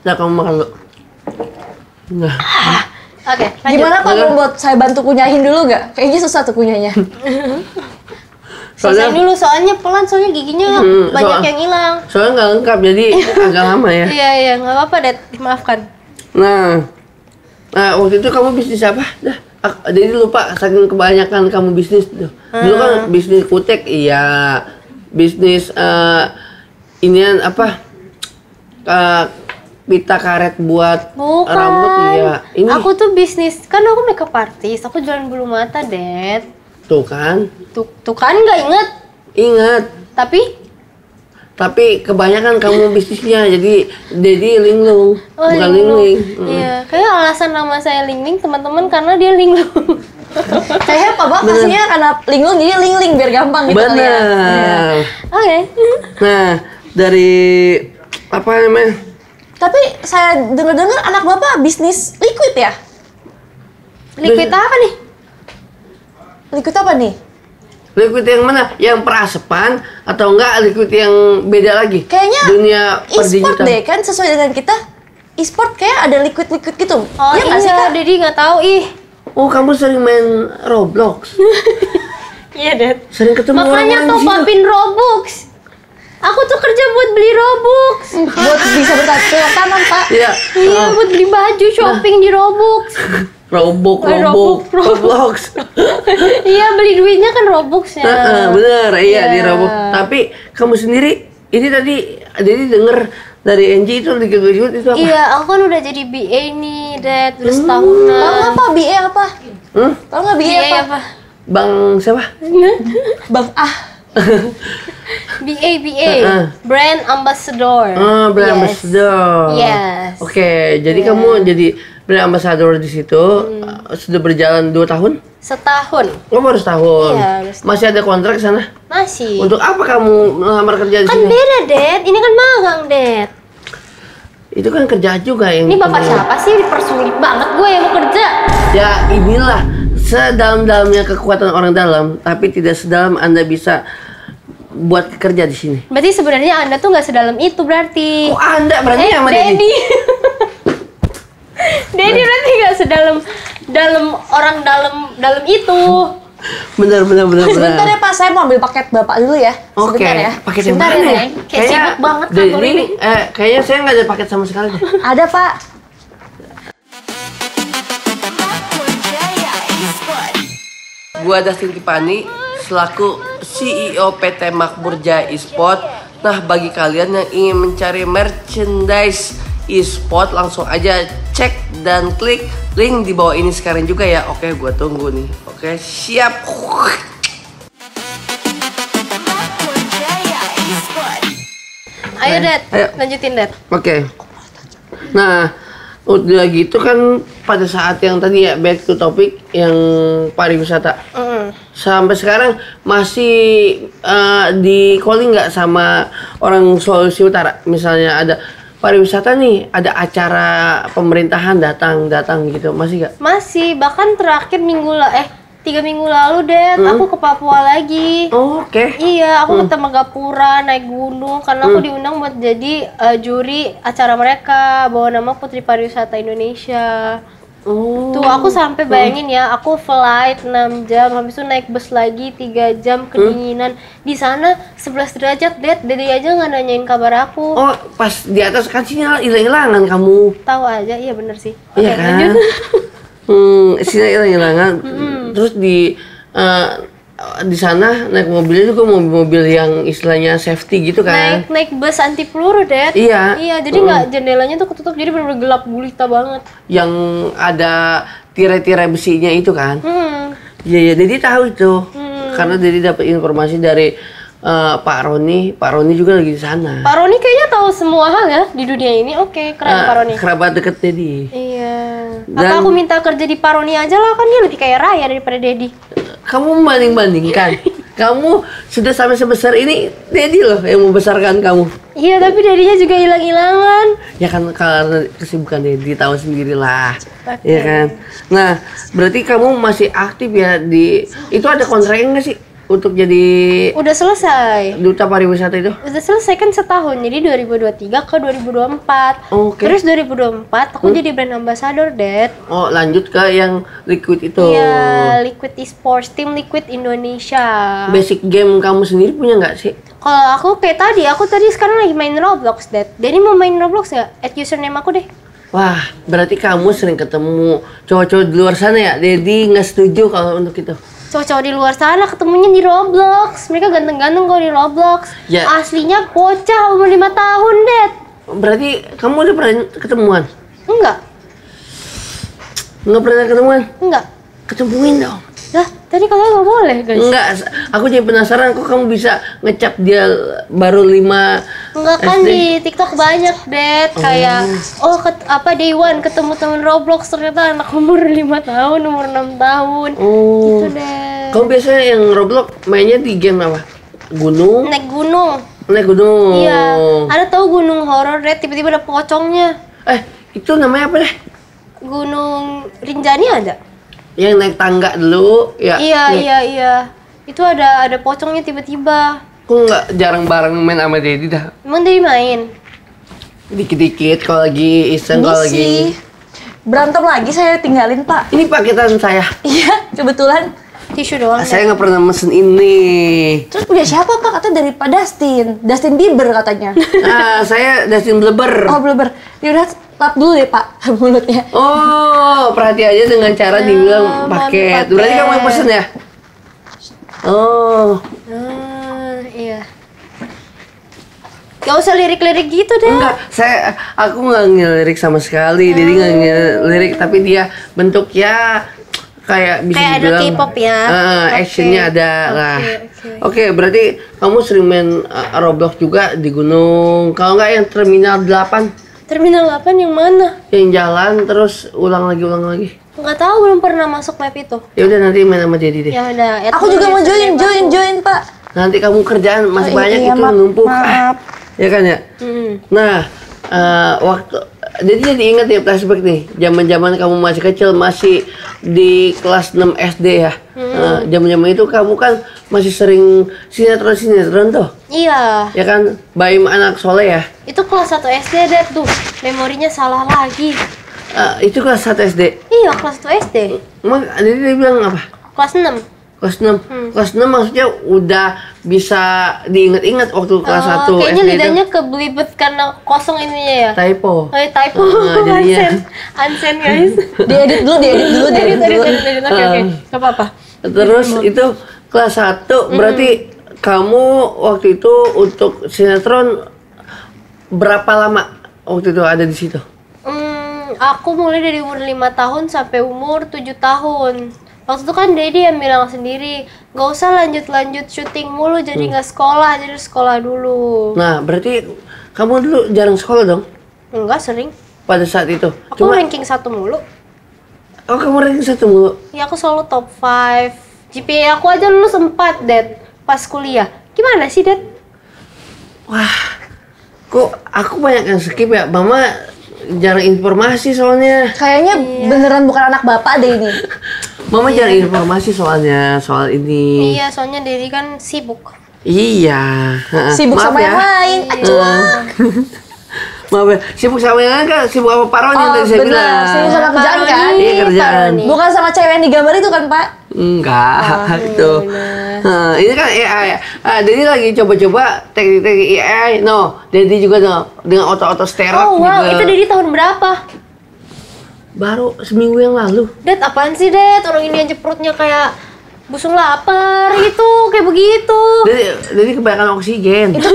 Nah, kamu makan dulu. Nah, Oke, lanjut. Gimana Pak membuat saya bantu kunyahin dulu nggak? Kayaknya susah tuh kunyahnya. Selesai dulu, soalnya pelan, soalnya giginya banyak yang hilang. soalnya nggak lengkap, jadi agak lama ya. Iya, nggak apa-apa, Dad. Dimaafkan. Nah, waktu itu kamu bisnis apa? Dah, jadi lupa saking kebanyakan kamu bisnis tuh. Dulu kan bisnis kutek, iya. Bisnis inian apa? Pita karet buat Bukan. rambut, iya. Ini Aku tuh bisnis, kan aku makeup artist. Aku jualan bulu mata, Dad. tuh kan, Tuh kan nggak inget. ingat. Tapi kebanyakan kamu bisnisnya, jadi linglung, Oh, bukan linglung. lingling. Iya, kayak alasan nama saya Lingling, teman-teman, karena dia linglung. Kayaknya Pak Bak pastinya karena linglung jadi lingling biar gampang gitu kali ya. Benar. Oke. Nah, dari apa namanya? Tapi saya dengar-dengar anak Bapak bisnis liquid ya? Liquid apa nih? Liquid apa nih? Liquid yang mana? Yang perasepan atau enggak liquid yang beda lagi? Kayaknya dunia e-sport perdigital. deh kan sesuai dengan kita. E-sport kayak ada liquid-liquid gitu. Oh Iya nggak sih Kak? Dedi nggak tahu ih. Oh, kamu sering main Roblox? Iya, Dad. Sering ketemu Makanya orang-orang top di situ? upin Robux. Aku tuh kerja buat beli Robux. Buat bisa bertolak tangan Pak. Iya. Iya, buat beli baju shopping di Robux. Roblox. Iya, beli duitnya kan Robux ya. Bener, iya di Iya. Roblox. Tapi kamu sendiri, ini tadi jadi denger dari Angie itu liquid itu apa? Iya, aku kan udah jadi BA nih, Dad, udah setahunan. Tahu nggak Pak BA apa? Hmm? Tahu nggak BA BA apa? apa? Bang siapa? Bang BA, Brand Ambassador. Brand Yes. Ambassador. Yes. Oke, jadi kamu jadi brand ambassador di situ sudah berjalan 2 tahun? Setahun. Oh, baru setahun. Iya, baru setahun. Masih ada kontrak sana? Masih. Untuk apa kamu melamar kerja di Kan sini? beda, Dad. Ini kan magang, Dad. Itu kan kerja juga yang Ini bapak kamu- siapa sih? Dipersulit banget gue yang mau kerja. Ya, inilah sedalam-dalamnya kekuatan orang dalam, tapi tidak sedalam Anda bisa buat kerja di sini. Berarti sebenarnya Anda tuh nggak sedalam itu berarti. Oh, Anda berarti sama Dedi? Dedi. Dedi berarti nggak sedalam orang dalam itu. Benar. Sebentar ya Pak, saya mau ambil paket Bapak dulu ya. Oke, Sebentar ya. paket yang Sebentar mana ya, ya? Neng. Kayak sibuk banget dari kantor ini. kayaknya saya nggak ada paket sama sekali deh. Ada Pak. Makmur Jaya Esports. Gua Dustin Tipani selaku CEO PT Makmur Jaya Esport. Nah, bagi kalian yang ingin mencari merchandise e-sport, langsung aja cek dan klik link di bawah ini sekarang juga ya. Oke, gua tunggu nih. Oke, siap. Makmur Jaya Esports. Ayo, Dad. Ayo. Lanjutin, Dad. Oke. Nah, udah gitu kan pada saat yang tadi ya back to topic yang pariwisata. Sampai sekarang masih di calling nggak sama orang Sulawesi Utara? Misalnya ada pariwisata nih, ada acara pemerintahan datang gitu, masih nggak? Masih, bahkan terakhir 3 minggu lalu, Dad, aku ke Papua lagi. Oh, oke. Iya, aku ke Tembagapura naik gunung karena aku diundang buat jadi juri acara mereka, bawa nama Putri Pariwisata Indonesia. Oh. Tuh aku sampai bayangin ya, aku flight 6 jam, habis itu naik bus lagi 3 jam kedinginan. Di sana 11 derajat, Dad. Dede aja nggak nanyain kabar aku. Oh, pas di atas kan sinyal hilang-hilangan kamu. Tahu aja, iya bener sih. Oke, Iya kan? lanjut. Sinyal hilang-hilangan. Terus di sana naik mobilnya juga mobil-mobil yang istilahnya safety gitu kan? Naik bus anti peluru, Dad. Iya. Iya, jadi nggak jendelanya tuh ketutup, jadi bener-bener gelap gulita banget. Yang ada tirai-tirai besinya itu kan? Iya, Dedi tahu itu. Karena Dedi dapat informasi dari Pak Roni. Pak Roni juga lagi di sana. Pak Roni kayaknya tahu semua hal ya di dunia ini. Oke, keren Pak Roni. Kerabat deket Dedi. Iya. Dan- Apa aku minta kerja di Pak Roni aja lah, kan dia lebih kaya raya daripada Dedi. Kamu membanding-bandingkan. Kamu sudah sampai sebesar ini, Dedi loh yang membesarkan kamu. Iya, tapi Dedinya juga hilang-hilangan. Ya kan karena kesibukan Dedi, tahu sendirilah. Oke. Ya kan. Nah, berarti kamu masih aktif ya di itu ada kontraknya nggak sih untuk jadi Udah selesai. duta pariwisata itu? Udah selesai kan setahun, jadi 2023 ke 2024. Oke. Terus 2024 aku jadi brand ambassador, Dad. Oh, lanjut ke yang liquid itu. Iya, Liquid Esports, tim Liquid Indonesia. Basic game kamu sendiri punya nggak sih? Kalau aku kayak aku tadi sekarang lagi main Roblox, Dad. Jadi mau main Roblox nggak? Add username aku deh. Wah, berarti kamu sering ketemu cowok-cowok di luar sana ya? Dedi nggak setuju kalau untuk itu. Cowok-cowok di luar sana ketemunya di Roblox. Mereka ganteng-ganteng kalau di Roblox. Ya. Aslinya bocah umur 5 tahun, Dad. Berarti kamu udah pernah ketemuan? Enggak, Nggak pernah ketemuan? enggak. Ketemuin dong. Lah, tadi kalau nggak boleh, guys. Enggak, aku jadi penasaran kok kamu bisa ngecap dia baru 5 Enggak kan di TikTok banyak, Dad. Kayak day one ketemu temen Roblox ternyata anak umur 5 tahun, umur 6 tahun. Oh. Gitu, Dad. Kamu biasanya yang Roblox mainnya di game apa? Gunung? Naik gunung. Naik gunung. Iya. Ada tahu gunung horor, Dad, tiba-tiba ada pocongnya. Itu namanya apa deh? Gunung Rinjani ada? Yang naik tangga dulu, ya. Iya. Itu ada pocongnya tiba-tiba. Aku nggak jarang bareng main sama Dedi dah. Emang dari main? Dikit-dikit kalau lagi iseng, Ini kalau sih. lagi. Berantem lagi saya tinggalin Pak. Ini paketan saya. Iya, kebetulan. Tisu doang. Dad. Saya nggak pernah mesen ini. Terus punya siapa Pak? Katanya dari Pak Dustin. Dustin Bieber katanya. Saya Dustin Bleber. Oh, Bieber. Yaudah, lap dulu deh Pak mulutnya. Oh, perhati aja dengan cara dibilang mau paket. paket. Berarti kamu yang pesen ya? Oh, Iya. Gak usah lirik-lirik gitu deh. enggak. Aku nggak ngelirik sama sekali. Jadi nggak ngelirik, tapi dia bentuk ya kayak bisa Kayak ada dibilang. K-pop ya? Oke. Actionnya ada lah. Oke. Oke, berarti kamu sering main Roblox juga di gunung. Kalau nggak yang Terminal 8 Terminal 8 yang mana? yang jalan terus ulang lagi. Nggak tahu, belum pernah masuk map itu. Ya udah nanti main sama Dedi deh. Ya udah. Aku juga mau join Pak. Nanti kamu kerjaan masih Oh, banyak iya, itu maaf, numpuk. maaf. Ya kan ya? Nah, waktu jadi ingat ya flashback nih, zaman-zaman kamu masih kecil, masih di kelas 6 SD ya. Zaman-zaman itu kamu kan masih sering sinetron tuh. Iya. Ya kan? Baim anak soleh ya. Itu kelas 1 SD, Dad. Tuh, memorinya salah lagi. Itu kelas 1 SD. Iya, kelas 1 SD. Emang dia bilang apa? Kelas 6. Kelas 6. Kelas 6 maksudnya udah bisa diingat-ingat waktu kelas 1 Kayaknya SD lidahnya kebelibet karena kosong ininya ya. typo. Oh, typo. Jadinya. Ansen guys. Diedit dulu. Edit. Oke. Gak apa-apa. Terus itu kelas 1 berarti kamu waktu itu untuk sinetron berapa lama waktu itu ada di situ? Aku mulai dari umur 5 tahun sampai umur 7 tahun. Waktu itu kan Dedi yang bilang sendiri, gak usah lanjut-lanjut syuting mulu, jadi nggak sekolah, jadi sekolah dulu. Nah, berarti kamu dulu jarang sekolah dong Enggak, sering. pada saat itu. Aku ranking 1 mulu. Oh, kamu ranking 1 mulu. Ya aku selalu top 5. GPA aku aja lulus 4, Dad, pas kuliah. Gimana sih, Dad? Wah, kok aku banyak yang skip ya? Mama jarang informasi soalnya. Kayaknya beneran bukan anak bapak deh ini. Mama jarang informasi soalnya soal ini. Iya, soalnya Dedi kan sibuk. Iya. Sibuk Maaf sama ya. yang lain. Maaf ya, sibuk sama yang lain kan, sibuk apa paroni yang tadi saya bener. bilang. Sibuk sama kerjaan kan? Iya, kerjaan. Paroni. Bukan sama cewek yang digambar itu kan, Pak? Enggak, gitu. Ini kan AI. Jadi lagi coba-coba teknik-teknik AI. No, Dedi juga no, dengan otot-otot sterok Oh wow, juga. itu Dedi tahun berapa? Baru seminggu yang lalu. Dad, apaan sih, Dad? Orang ini aja perutnya kayak busung lapar gitu, kayak begitu. Dedi kebanyakan oksigen. Itu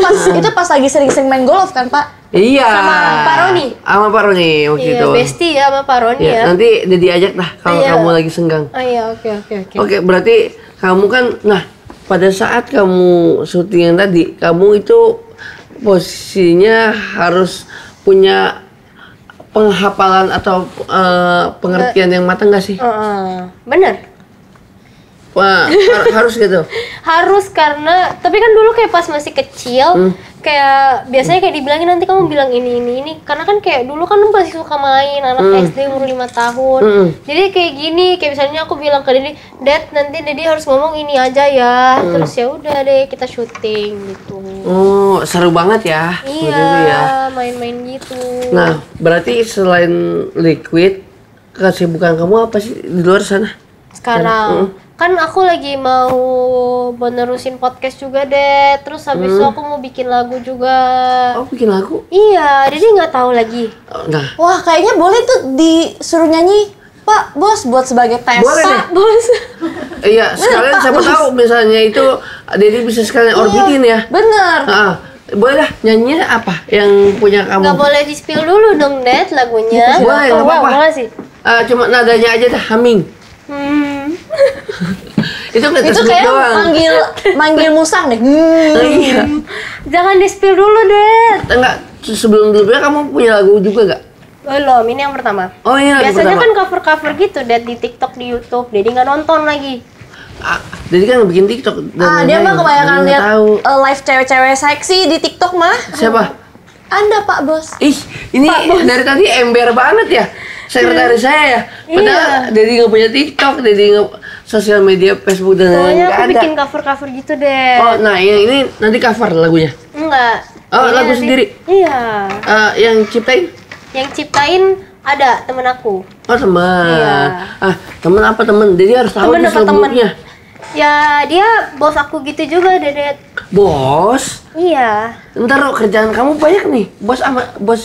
pas lagi sering-sering main golf kan, Pak? Iya. Sama Pak Roni? Sama Pak Roni waktu Iya, itu. bestie ya sama Pak Roni Ya, ya. nanti Dedi ajak dah kalau Iya. kamu lagi senggang. Oh iya, oke. Oke, berarti kamu kan, nah pada saat kamu syuting yang tadi, kamu itu posisinya harus punya penghafalan atau pengertian yang matang nggak sih? Bener. Wah, harus gitu. Harus karena, tapi kan dulu kayak pas masih kecil, kayak biasanya kayak dibilangin nanti kamu bilang ini. Karena kan kayak dulu kan masih suka main, anak SD umur 5 tahun. Jadi kayak gini, kayak misalnya aku bilang ke Dedi, Dad, nanti Dedi harus ngomong ini aja ya. Terus ya udah deh kita syuting gitu. Oh, seru banget ya. Iya, waktu itu ya. main-main gitu. Nah, berarti selain Liquid, kesibukan kamu apa sih di luar sana? Sekarang kan aku lagi mau menerusin podcast juga deh. Terus habis itu aku mau bikin lagu juga. Oh, bikin lagu? Iya, jadi nggak tahu lagi. Nah, Wah, kayaknya boleh tuh disuruh nyanyi, Pak, Bos, buat sebagai tes. boleh deh. Bos. Iya, sekalian siapa tahu misalnya itu Dedi bisa sekalian orbitin ya. Bener. Boleh dah, nyanyinya apa yang punya kamu? Nggak boleh di-spill dulu dong, Dad, lagunya. Boleh, nggak wow, apa-apa. makasih. Cuma nadanya aja dah, humming. Itu nggak Itu tersebut kayak doang. manggil musang deh. Iya. Jangan di-spill dulu, Dad. Enggak, sebelumnya kamu punya lagu juga gak? Belum, ini yang pertama. Oh iya, lagu Biasanya pertama. kan cover-cover gitu, Dad, di TikTok, di YouTube. Jadi nggak nonton lagi. Jadi kan bikin TikTok. dan Dia mah lain-lain. kebanyakan Nggak lihat tahu. live cewek-cewek seksi di TikTok mah. Siapa? Anda, Pak Bos. Ih, ini dari tadi ember banget ya. Sekretaris saya ya. Padahal Dedi nggak punya TikTok, Dedi nggak sosial media Facebook dan lain-lain Pokoknya nggak aku ada. bikin cover-cover gitu deh. Oh, nah yang ini nanti cover lagunya. Enggak. Oh, Ini lagu nanti- sendiri? Iya. Yang ciptain? Yang ciptain ada temen aku. Oh, teman. Iya. Teman apa teman? Jadi harus tahu Temen nih apa temen? seluk-beluknya. Ya, dia bos aku gitu juga, Dedet. Bos, Iya. ntar lo kerjaan kamu banyak nih. Bos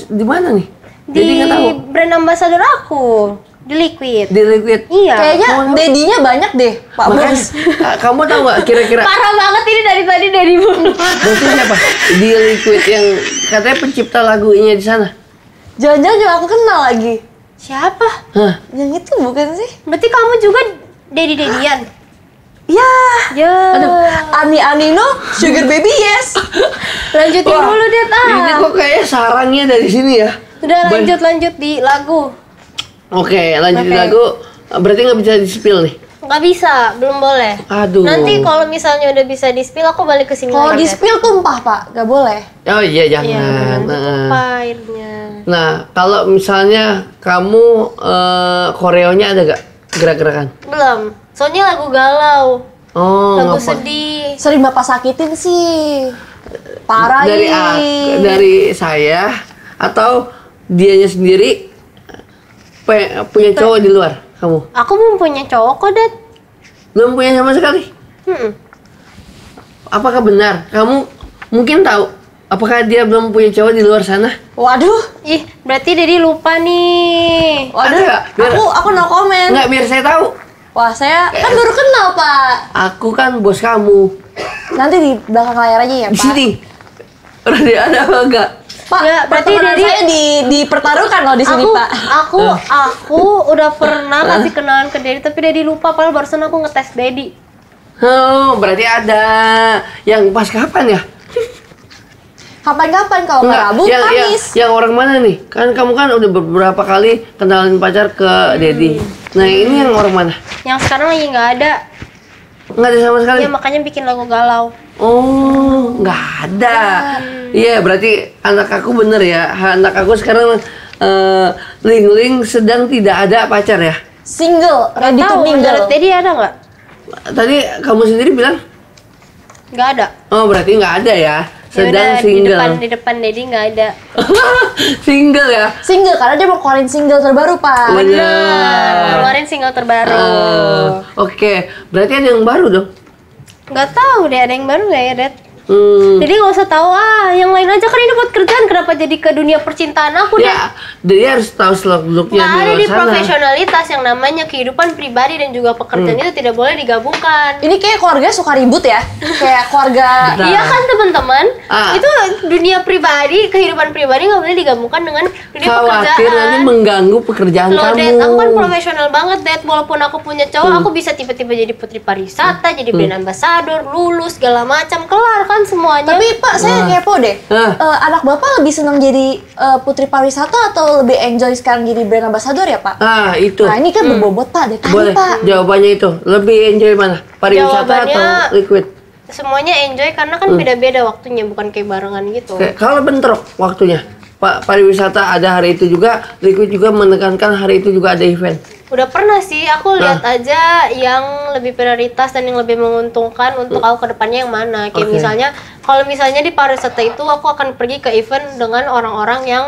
di mana nih? Di Jadi nggak tahu. brand ambassador aku. Di Liquid. Di Liquid. Iya. Kayaknya dedinya banyak deh, Pak Makanya, Bos. kamu tahu nggak kira-kira Parah banget ini dari tadi dari bosnya siapa? Di Liquid yang katanya pencipta lagunya di sana. Jangan-jangan juga aku kenal lagi. Siapa? Hah? Yang itu bukan sih? Berarti kamu juga Dedi-dedian? Ya, Ya. Ani Anino, Sugar Baby Yes. Lanjutin Wah, dulu, Det. Ini kok kayak sarangnya dari sini ya? Udah lanjut di lagu. Oke, lanjut Oke. lagu. Berarti nggak bisa di-spill nih? Nggak bisa, belum boleh. Aduh. Nanti kalau misalnya udah bisa di-spill, aku balik ke sini Kalau lagi. di spill tumpah, Pak. Gak boleh. Oh iya, Iya, jangan. bener. Apa airnya? Nah, kalau misalnya kamu koreonya ada gak gerak-gerakan? Belum. Soalnya lagu galau, Oh, lagu nggak apa. sedih. Sering Bapak sakitin sih. Parah Dari saya atau dianya sendiri punya cowok di luar kamu? Aku belum punya cowok kok, Det. Belum punya sama sekali? Apakah benar? Kamu mungkin tahu apakah dia belum punya cowok di luar sana? Waduh. Ih, berarti Dedi lupa nih. Ada Waduh. nggak? Biar- Aku no comment. Enggak, biar saya tahu. Wah, saya kan baru kenal, Pak. Aku kan bos kamu. Nanti di belakang layar aja ya, Di Pak. sini. Udah ada apa enggak? Pak, Ya, berarti pertemanan Dedi- saya dipertaruhkan loh di sini, Pak. Aku udah pernah kasih kenalan ke Dedi, tapi Dedi lupa. Padahal barusan aku ngetes Dedi. Oh, berarti ada. Yang pas kapan ya? Kapan-kapan kalau nggak Rabu, Kamis. yang orang mana nih? Kan kamu kan udah beberapa kali kenalin pacar ke Dedi. Nah, ini yang orang mana? Yang sekarang lagi nggak ada. Nggak ada sama sekali. Dia makanya bikin lagu galau. Oh, nggak ada. Iya, berarti anak aku bener ya. Anak aku sekarang Ling-Ling sedang tidak ada pacar ya. Single, ready to Tahu, mingle. menurut Dedi ada nggak? Tadi kamu sendiri bilang, Nggak ada. oh berarti nggak ada ya. Ya Sedang udah, single. di depan Dedi nggak ada. Single ya. Single, karena dia mau keluarin single terbaru, Pak. Benar. Keluarin single terbaru. Oke, berarti ada yang baru dong. Nggak tahu deh, ada yang baru nggak ya, Dad? Hmm. Jadi nggak usah tahu yang lain aja kan ini buat kerjaan. Kenapa jadi ke dunia percintaan aku deh? Ya, dia harus tahu seluk-beluknya Nggak ada di luar sana. profesionalitas yang namanya kehidupan pribadi dan juga pekerjaan itu tidak boleh digabungkan. Ini kayak keluarga suka ribut ya. Kayak keluarga. Betul. Iya kan teman-teman? Ah. Itu dunia pribadi, kehidupan pribadi nggak boleh digabungkan dengan dunia Khawatir nanti pekerjaan. mengganggu pekerjaan Loh, kamu. Dad, aku kan profesional banget, Dad. Walaupun aku punya cowok, aku bisa tiba-tiba jadi putri pariwisata, jadi brand ambassador, lulus, segala macam, kelar kan semuanya. Tapi Pak, saya kepo deh. Anak Bapak lebih senang jadi putri pariwisata atau lebih enjoy sekarang jadi brand ambassador ya, Pak? Ah, itu. Nah, ini kan berbobot, Pak. Dari tadi, Boleh. Pak. Jawabannya itu. Lebih enjoy mana? Pariwisata Jawabannya- atau liquid? semuanya enjoy karena kan beda-beda waktunya, bukan kayak barengan gitu. Oke, kalau bentrok waktunya. Pak pariwisata ada hari itu juga, liquid juga menekankan hari itu juga ada event. Udah pernah sih, aku lihat aja yang lebih prioritas dan yang lebih menguntungkan untuk aku ke depannya yang mana. Kayak Oke. misalnya, kalau misalnya di pariwisata itu aku akan pergi ke event dengan orang-orang yang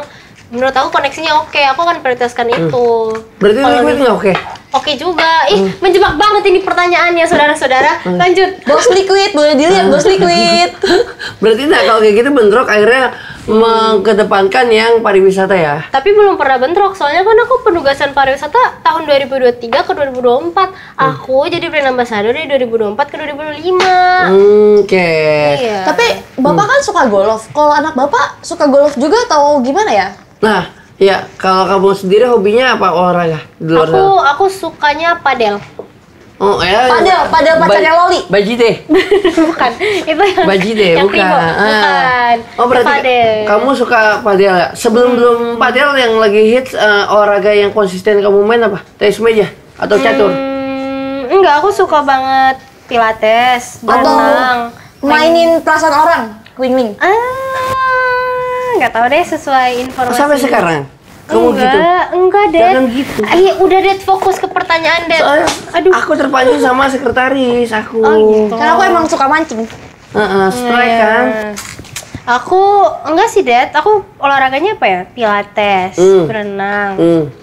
menurut aku koneksinya oke, aku akan prioritaskan itu. Berarti Kalau liquid di- nggak oke? Oke juga. Ih, menjebak banget ini pertanyaannya, saudara-saudara. Lanjut. Bos liquid, boleh dilihat bos liquid. Berarti nah kalau kayak gitu bentrok akhirnya mengedepankan yang pariwisata ya. Tapi belum pernah bentrok, soalnya kan aku penugasan pariwisata tahun 2023 ke 2024. Aku jadi brand ambassador dari 2024 ke 2025. Oke. Iya. Tapi Bapak kan suka golf. Kalau anak Bapak suka golf juga atau gimana ya? Nah, ya kalau kamu sendiri hobinya apa olahraga di luar sana? aku sukanya padel. Oh ya. Padel pacarnya Loli. Bajide. Bukan. Itu yang Bajide yang bukan. primo. Bukan. Oh berarti Padel. kamu suka padel ya? Sebelum padel yang lagi hits olahraga yang konsisten kamu main apa? Tenis meja atau catur? Enggak, aku suka banget pilates, berenang. Mainin perasaan orang, wing-wing. Nggak tahu deh sesuai informasi. Sampai sekarang kamu gitu? Enggak, Dad. Jangan gitu. Iya, udah Dad, fokus ke pertanyaan, Dad. Soalnya Aduh. aku terpancing sama sekretaris aku. Oh, gitu. Karena aku emang suka mancing. Strike Iya. kan? Aku enggak sih, Dad. Aku olahraganya apa ya? Pilates, berenang.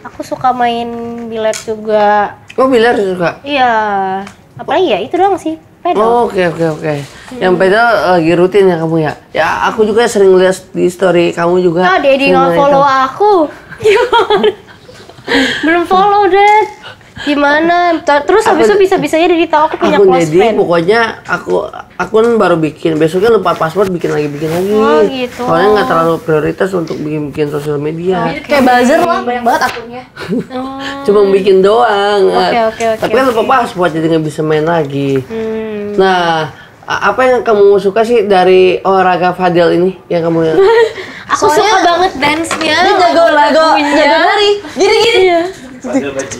Aku suka main biliar juga. Oh biliar suka? Iya. Apalagi ya? Itu doang sih. Pedal. Oh, oke. Yang pedal lagi rutin ya kamu ya? Ya aku juga sering lihat di story kamu juga. Daddy sering nggak lihat follow itu. aku. Gimana? Belum follow, Dad. Gimana? Terus habis itu bisa-bisanya Daddy tahu aku punya Akun close Dedi friend. pokoknya akun baru bikin, besoknya lupa password bikin lagi. Oh, gitu. Soalnya nggak terlalu prioritas untuk bikin sosial media. Kayak buzzer lah, banyak banget akunnya. Cuma bikin doang. Oke, Tapi kan lupa password jadi nggak bisa main lagi. Nah, apa yang kamu suka sih dari olahraga padel ini yang kamu ya? Aku suka banget dance-nya. Dia jago lagunya. nari. Gini-gini.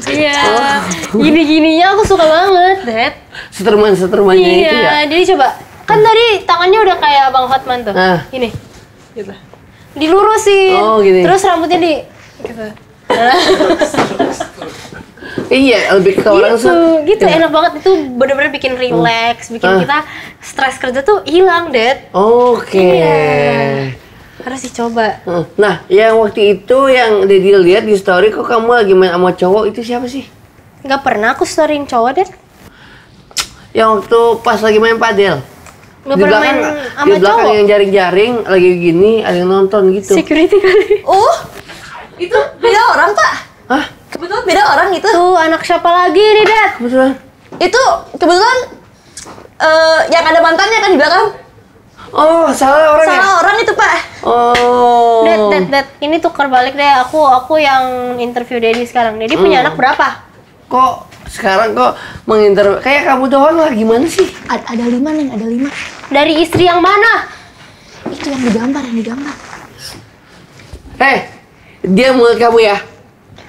Iya. Gini-gininya aku suka banget, Dad. Seterman-setermannya itu ya. Iya, jadi coba. Kan tadi tangannya udah kayak Bang Hotman tuh. Ah. Gini. Gitu. Dilurusin. Oh, gini. Terus rambutnya di gitu. Iya, lebih ke orang Gitu enak banget, itu bener-bener bikin relax, bikin kita stres kerja tuh hilang, Dad. Oke. Iya. Harus dicoba. Nah, yang waktu itu yang Dedi lihat di story kok kamu lagi main sama cowok itu siapa sih? Nggak pernah aku storyin cowok, Dad. yang waktu pas lagi main padel. Nggak Di pernah belakang, main sama di belakang cowok? yang jaring-jaring lagi gini, ada yang nonton gitu. Security kali. Oh, itu beda orang Pak. Hah? Kebetulan beda orang itu. Tuh anak siapa lagi nih, Dad? Kebetulan. Itu kebetulan yang ada mantannya kan di belakang. Oh, salah orang ya? Salah orang itu Pak. Oh. Dad, ini tukar balik deh. Aku yang interview Dedi sekarang. Dedi punya anak berapa? Kok sekarang kok kayak kamu doang lah, gimana sih? Ada 5 Neng, ada 5. Dari istri yang mana? Itu yang digambar. Dia mulut kamu ya?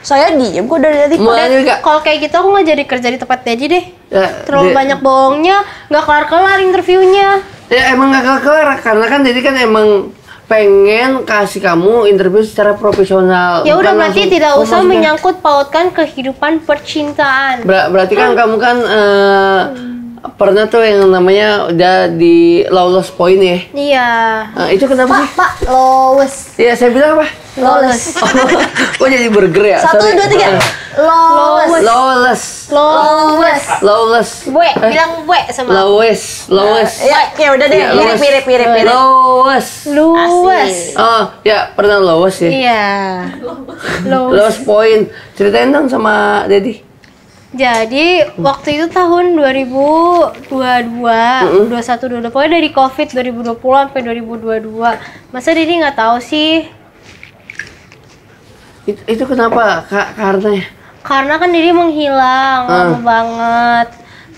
Saya diem kok dari tadi. Mulai juga. Kalau kayak gitu aku nggak jadi kerja di tempat Dedi deh. Ya, Terlalu banyak bohongnya, nggak kelar-kelar interviewnya. Ya emang gak kelar karena kan jadi kan emang pengen kasih kamu interview secara profesional. Ya udah Bukan berarti langsung, tidak usah maksudnya- menyangkut pautkan kehidupan percintaan. Berarti kan kamu kan pernah tuh yang namanya udah di lawless point ya? Iya. Itu kenapa sih? Pak, lowes. Ya saya bilang apa? Lawless. Kok jadi burger ya? 1, Sorry. 2, 3. Lowes. Lawless. Lowes. Lawless. Gue bilang gue sama aku. Lowest. Ya udah deh, Iya, mirip. Lowest. Luas. Oh, ya pernah lowest ya? Iya. Luas. Lowest point. Ceritain dong sama Dedi. Jadi waktu itu tahun 2022, 21, 22, pokoknya dari COVID 2020 sampai 2022. Masa Dedi nggak tahu sih? Itu kenapa? Karena Karena kan Dedi menghilang lama banget.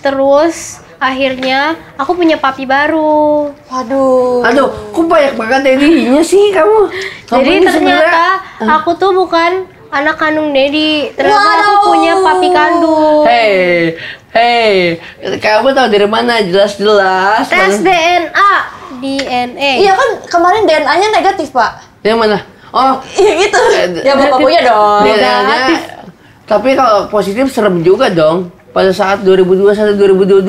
Terus akhirnya aku punya papi baru. Waduh. aduh, kok banyak banget Dedinya sih kamu? Kamu Jadi ini ternyata sebenarnya- aku tuh bukan anak kandung Dedi. Ternyata aku punya papi kandung. Hei, kamu tahu dari mana? Jelas-jelas. Tes DNA. Iya kan kemarin DNA-nya negatif Pak. Yang mana? Oh, Iya gitu. Ya Bapak punya dong. DNA-nya. Tapi kalau positif serem juga dong. Pada saat 2021-2022,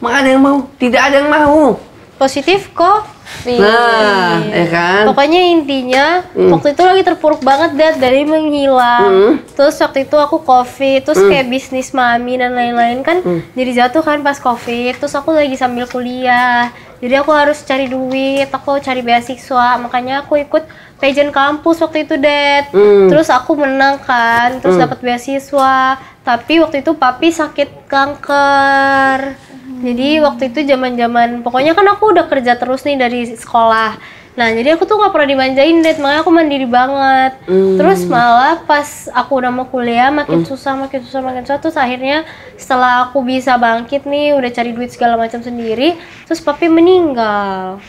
mana ada yang mau? Tidak ada yang mau. Positif kok. Nah, ya kan? Pokoknya intinya waktu itu lagi terpuruk banget Dad dari menghilang. Terus waktu itu aku COVID, terus kayak bisnis mami dan lain-lain kan jadi jatuh kan pas COVID. Terus aku lagi sambil kuliah. Jadi aku harus cari duit, aku cari beasiswa. Makanya aku ikut pageant kampus waktu itu Dad. Terus aku menang kan, terus dapat beasiswa. Tapi waktu itu papi sakit kanker. Jadi waktu itu zaman-zaman pokoknya kan aku udah kerja terus nih dari sekolah. Nah, jadi aku tuh nggak pernah dimanjain, Dad. Makanya aku mandiri banget. Terus malah pas aku udah mau kuliah makin susah. Terus akhirnya setelah aku bisa bangkit nih, udah cari duit segala macam sendiri, terus papi meninggal.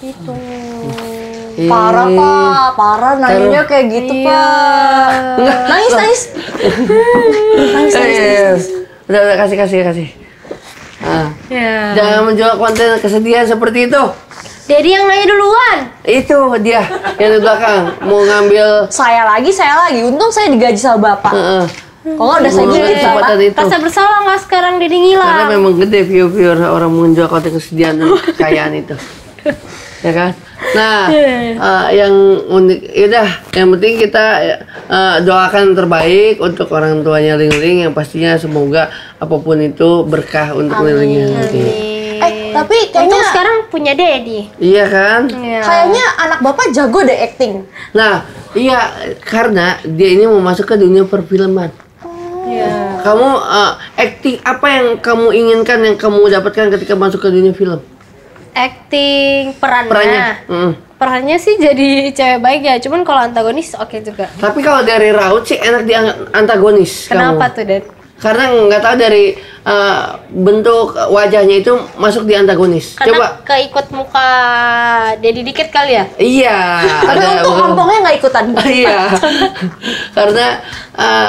Gitu. Parah Pak, parah nanyanya kayak gitu Iya. Pak. Nangis. Udah, kasih. Nah, Ya. jangan menjual konten kesedihan seperti itu. Jadi yang nanya duluan. Itu dia yang di belakang mau ngambil. Saya lagi. Untung saya digaji sama Bapak. Heeh. Kalau nggak udah saya Mulai gigit kesempatan Bapak. itu. Rasa bersalah nggak sekarang Dedi Karena ngilang? memang gede view-viewer orang menjual konten kesedihan dan kekayaan itu. Ya kan? Nah, yang unik, yaudah, yang penting kita doakan yang terbaik untuk orang tuanya Ling-Ling, yang pastinya semoga apapun itu berkah untuk Ling-Ling nanti. Tapi Untung kayaknya sekarang punya Dedi. Iya kan? Iya. kayaknya anak Bapak jago deh acting. Nah, iya, karena dia ini mau masuk ke dunia perfilman. Iya. Kamu acting apa yang kamu inginkan, yang kamu dapatkan ketika masuk ke dunia film? Acting perannya. Perannya. Perannya sih jadi cewek baik ya, cuman kalau antagonis oke juga. Tapi kalau dari raut sih enak di antagonis. Kenapa kamu. tuh, Dad? Karena nggak tahu dari bentuk wajahnya itu masuk di antagonis. Karena Coba. keikut muka Dedi dikit kali ya? Iya. Tapi untung ompongnya nggak ikutan. Iya. Karena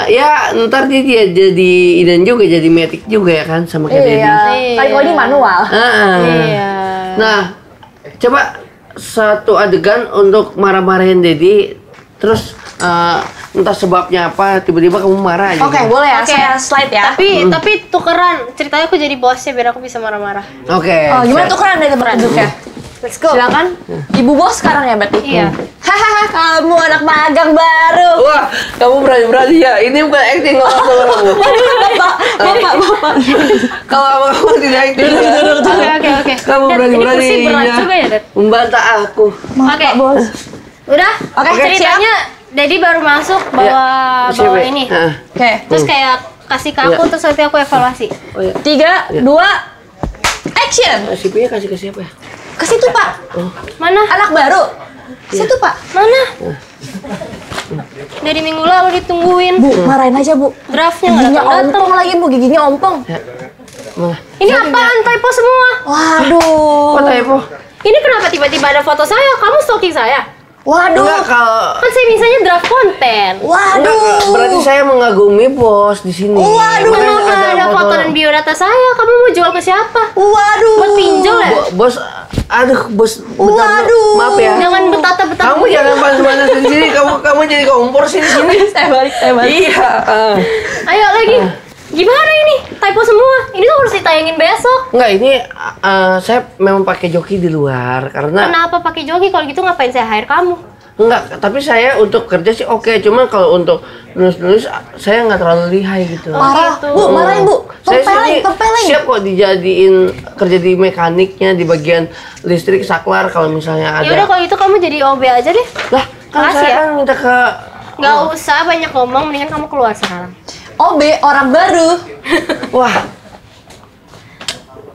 ya ntar dia jadi idan juga, jadi metik juga ya kan sama kayak Dedi. Iya. Kan kalau ini manual. Iya. Nah, coba satu adegan untuk marah-marahin Dedi, terus entah sebabnya apa tiba-tiba kamu marah aja. Oke, boleh ya. Oke. Saya slide ya. Tapi tukeran, ceritanya aku jadi bosnya biar aku bisa marah-marah. Oke. Oh, gimana siap. tukeran dari tempat duduknya? Let's go. Silakan. Ibu bos sekarang ya berarti? Iya. Hahaha. Kamu anak magang baru. Wah, kamu berani-berani ya. Ini bukan acting kalau kamu. Bapak. Kalau kamu tidak acting ya. Oke. Kamu Dad, berani-berani ini kursi berat juga ya, Dad? membantah aku. Oke. Bos. Udah? Oke, ceritanya Dedi baru masuk bawa Siap, ya? ini. Oke. Terus kayak kasih ke aku, terus nanti aku evaluasi. Oh ya. 3, 2, action. CP-nya kasih ke siapa ya? Ke situ, Pak. Mana? Anak baru. Situ, Pak. Mana? Dari minggu lalu ditungguin. Bu, marahin aja, Bu. Draftnya nggak Giginya datang. ompong lagi, Bu. Giginya ompong. Mana? Ini apaan? Typo semua. Waduh. Oh, typo. Ini kenapa tiba-tiba ada foto saya? Kamu stalking saya? Waduh. Enggak, kalau Kan saya misalnya draft konten. enggak, berarti saya mengagumi bos di sini. Waduh, Makanya Kenapa ada foto dan biodata saya? Kamu mau jual ke siapa? Waduh. Buat pinjol ya? Bos, aduh, bos. Bentar, Waduh. maaf ya. Jangan betata-betata. Kamu jangan panas-panas di sini. Kamu jadi kompor sini. Saya balik. Iya. Ayo lagi. Gimana ini? Typo semua. Ini tuh harus ditayangin besok. Enggak, ini saya memang pakai joki di luar karena Kenapa pakai joki? Kalau gitu ngapain saya hire kamu? enggak, tapi saya untuk kerja sih oke, cuman kalau untuk nulis-nulis saya nggak terlalu lihai gitu. Marah. gitu. Bu, marahin, Bu. Saya Tempeleng, sini tempeleng. siap kok dijadiin kerja di mekaniknya di bagian listrik saklar kalau misalnya Ya udah ada. kalau gitu kamu jadi OB aja deh. Lah, kan Makasih saya ya. kan minta ke Nggak usah banyak ngomong, mendingan kamu keluar sekarang. OB, orang baru. wah.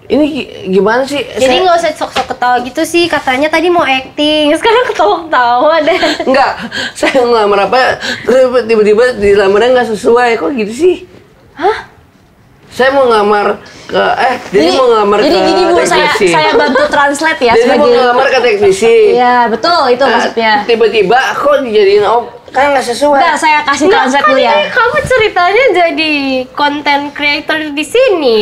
Ini gimana sih? Jadi nggak usah sok-sok ketawa gitu sih. Katanya tadi mau acting, sekarang ketawa-ketawa deh. Enggak, saya ngelamar apa, terus tiba-tiba dilamarnya nggak sesuai, kok gitu sih? Hah? Saya mau ngelamar ke, jadi mau ngelamar jadi ke gini, Bu, teknisi. saya bantu translate ya Jadi mau sebagai. ngelamar ke teknisi. Iya, betul itu Nah, maksudnya. tiba-tiba kok dijadiin kan nggak sesuai. Udah, saya kasih translate kan dulu ya. ini kamu ceritanya jadi content creator di sini.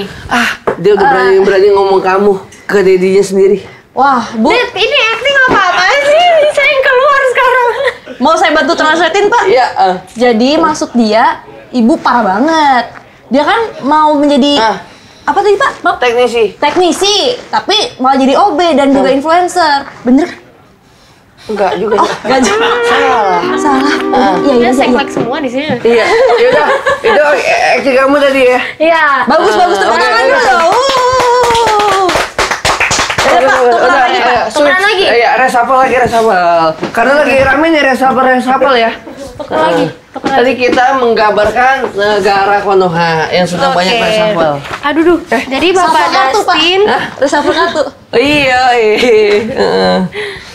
Dia udah berani ngomong kamu ke dedinya sendiri. Wah, Bu, Dad, ini acting apa sih? Saya yang keluar sekarang. mau saya bantu translatein, Pak? Iya. Jadi maksud dia, ibu parah banget. Dia kan mau menjadi apa tadi, Pak? Mau Teknisi. teknisi, tapi mau jadi OB dan juga influencer. Bener kan? Enggak juga. Gak salah. Salah. Iya, Dia like semua di sini. Iya. Yaudah, itu acting kamu tadi ya. Iya. Bagus, bagus. Tepuk oke, tangan oke. dulu. Udah, Pak, tukeran lagi, Pak. Tukeran lagi? Iya, resapel. Karena lagi rame nih resapel ya. Tuker lagi. Tadi kita menggambarkan negara Konoha yang sedang banyak resapel. Aduh, duh. Jadi Bapak Shuffle kartu, Pak. Dustin, Terus apa kartu? Iya.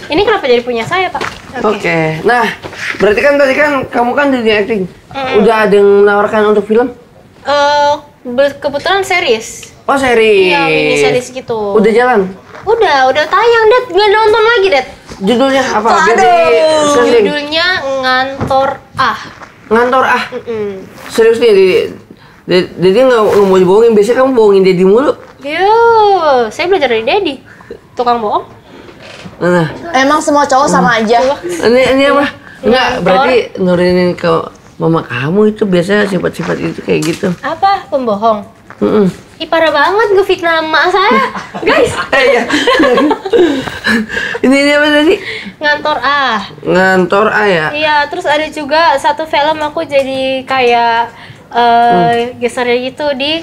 ini kenapa jadi punya saya, Pak? Oke. Nah, berarti kan tadi kan kamu kan di dunia acting. Udah ada yang menawarkan untuk film? Kebetulan series. Oh, seri. Iya, mini series gitu. Udah jalan. Udah tayang, Dad. Nggak nonton lagi, Dad. Judulnya apa? Biar Aduh. searching. Judulnya Ngantor Ah. Ngantor Serius nih, Dedi nggak mau dibohongin. Biasanya kamu bohongin Dedi mulu. Yo, saya belajar dari Daddy. Tukang bohong. Nah, Emang semua cowok sama aja. ini apa? Enggak, Ngantor. berarti nurunin ke mama kamu itu biasanya sifat-sifat itu kayak gitu. Apa? Pembohong. Heeh. Ih, parah banget ngefitnah emak saya. Guys, Iya. ini apa tadi? Ngantor Ah. Ngantor ya. Iya, terus ada juga satu film aku jadi kayak gesernya gitu di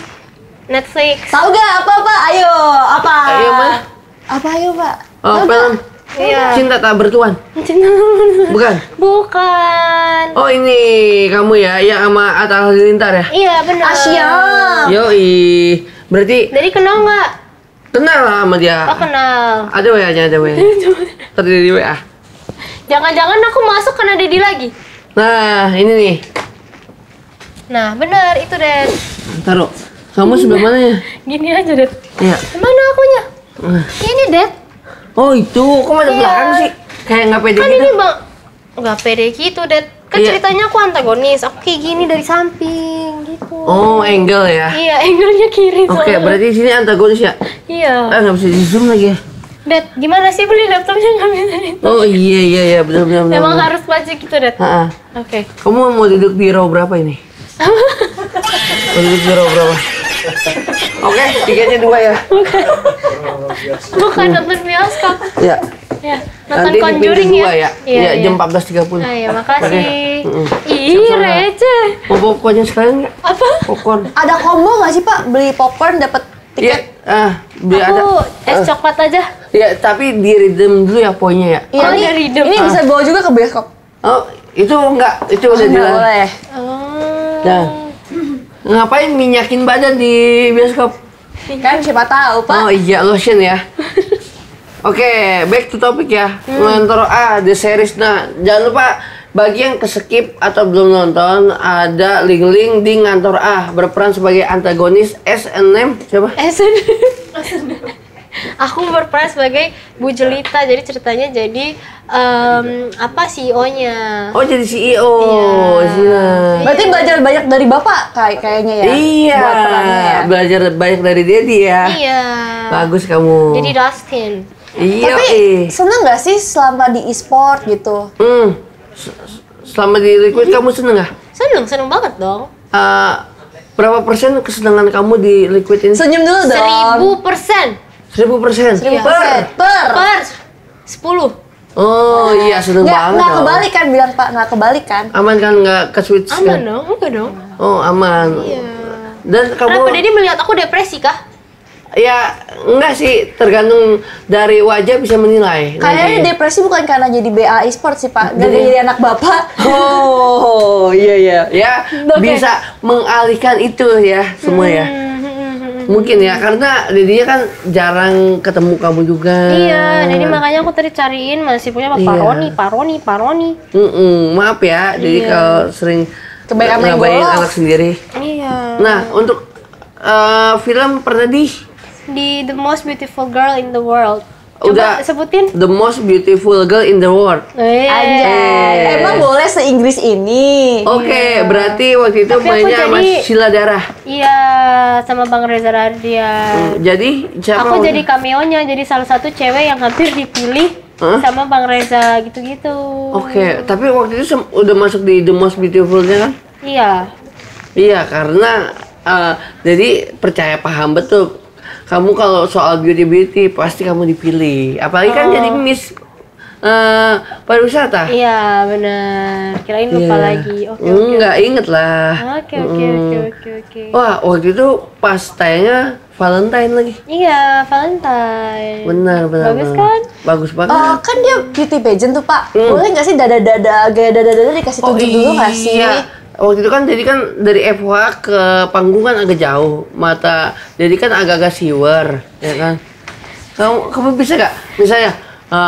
Netflix. Tahu gak apa, Pak? Ayo, apa? Ayo, Ma. Apa ayo, Pak? Oh, film. Iya. Cinta tak bertuan. Bukan. Bukan. Oh, ini kamu ya yang sama Atta Halilintar ya? Iya, benar. Asia. Yoi. Berarti Jadi kenal nggak? kenal lah sama dia. Oh, kenal. Ada WA-nya, ada WA. Terdiri WA. Jangan-jangan aku masuk karena Dedi lagi. Nah, ini nih. Nah, benar itu, Dad. Taruh. Kamu sebelah mana ya? Gini aja, Dad. Iya. Mana akunya? Nah. Ini, Dad. Oh, itu. Kok ada Iya. belakang sih? Kayak nggak pede Kan gitu. ini, Bang. Nggak pede gitu, Dad. Kan Iya. ceritanya aku antagonis. Aku kayak gini dari samping, gitu. Oh, angle ya. Iya, angle-nya kiri Oke, soalnya. berarti di sini antagonis ya? Iya. Nggak bisa di zoom lagi ya? Dad, gimana sih beli laptopnya nggak bisa itu? Oh iya benar benar. Emang benar. harus baca gitu, Dad? Ha-ha. Oke. Kamu mau duduk di row berapa ini? Mau duduk di row berapa? Oke, tiketnya 2 ya. Bukan nonton bioskop. Ya. Ya, nonton Nanti di Conjuring pintu 2 ya. ya. Iya, jam 14.30. Nah, ya makasih. Oke. Ih, Sama-sama. receh. Mau popcornnya sekalian nggak? Apa? Popcorn. Ada combo nggak sih Pak? Beli popcorn dapat Iya, tiket? biar ada. Aku es coklat aja. Ya, tapi di redeem dulu ya poinnya ya. Iya, Oh, ini, ada redeem. ini bisa bawa juga ke bioskop. Oh, itu enggak, itu udah Nggak dilarang. boleh. Oh. Nah, ngapain minyakin badan di bioskop? Kan siapa tahu Pak. Oh iya, lotion ya. Oke, back to topic ya. Ngantor A, the series. Nah, jangan lupa bagi yang keskip atau belum nonton, ada Ling-Ling di Ngantor A berperan sebagai antagonis SNM. Siapa? Aku berperan sebagai Bu Jelita. Jadi ceritanya jadi apa CEO-nya. Oh, jadi CEO. Iya. Sina. Berarti belajar banyak dari Bapak kayaknya ya. Iya, Buat perannya ya. belajar banyak dari Dedi ya. Iya. Bagus kamu. Jadi Dustin. Iya, Tapi seneng nggak sih selama di e-sport gitu? Selama di Liquid kamu seneng nggak? Seneng banget dong. Berapa persen kesenangan kamu di Liquid ini? Senyum dulu dong. 1000%. 1000%. 1000%. Per 10. Oh iya, seneng banget Nggak dong. kebalik kan bilang Pak, nggak kebalik kan? Aman kan, nggak ke switch Aman kan? dong, enggak dong. Oh aman. Iya. Dan Kenapa kamu Dedi melihat aku depresi kah? ya enggak sih, tergantung dari wajah bisa menilai. Kayaknya nanti. depresi bukan karena jadi BA e-sport sih Pak, jadi anak Bapak. Oh iya ya Oke. bisa mengalihkan itu ya semua ya. Mungkin ya karena Dedinya kan jarang ketemu kamu juga. Iya, jadi makanya aku tadi cariin masih punya apa? Iya. Paroni. Maaf ya, Dedi Iya. kalau sering Kebanyakan main ngabain golf. anak sendiri. Iya. Nah untuk film pernah Di The Most Beautiful Girl in the World. Udah. Coba sebutin. The Most Beautiful Girl in the World. Anjay. Emang boleh se-Inggris ini? Oke, berarti waktu itu Tapi aku mainnya sama jadi- Sheila Dara. Iya, sama Bang Reza Radian. Jadi siapa? Aku jadi cameo-nya, jadi salah satu cewek yang hampir dipilih Hah? sama Bang Reza gitu-gitu. Oke, tapi waktu itu udah masuk di The Most Beautiful-nya kan? Iya. Iya, karena jadi percaya paham betul. Kamu kalau soal beauty pasti kamu dipilih. Apalagi kan jadi Miss pariwisata. Iya, benar. Kirain lupa Iya. lagi. Oke. Enggak inget lah. Oke. Wah, waktu itu pas tayangnya Valentine lagi. Iya, Valentine. Benar. Bagus kan? Bagus banget. Kan dia beauty pageant tuh Pak. Boleh nggak sih dada-dada, gaya dada-dada dikasih tunjuk dulu nggak sih? Waktu itu kan jadi kan dari FH ke panggung kan agak jauh. Mata jadi kan agak-agak siwer, ya kan? Kamu bisa gak? Misalnya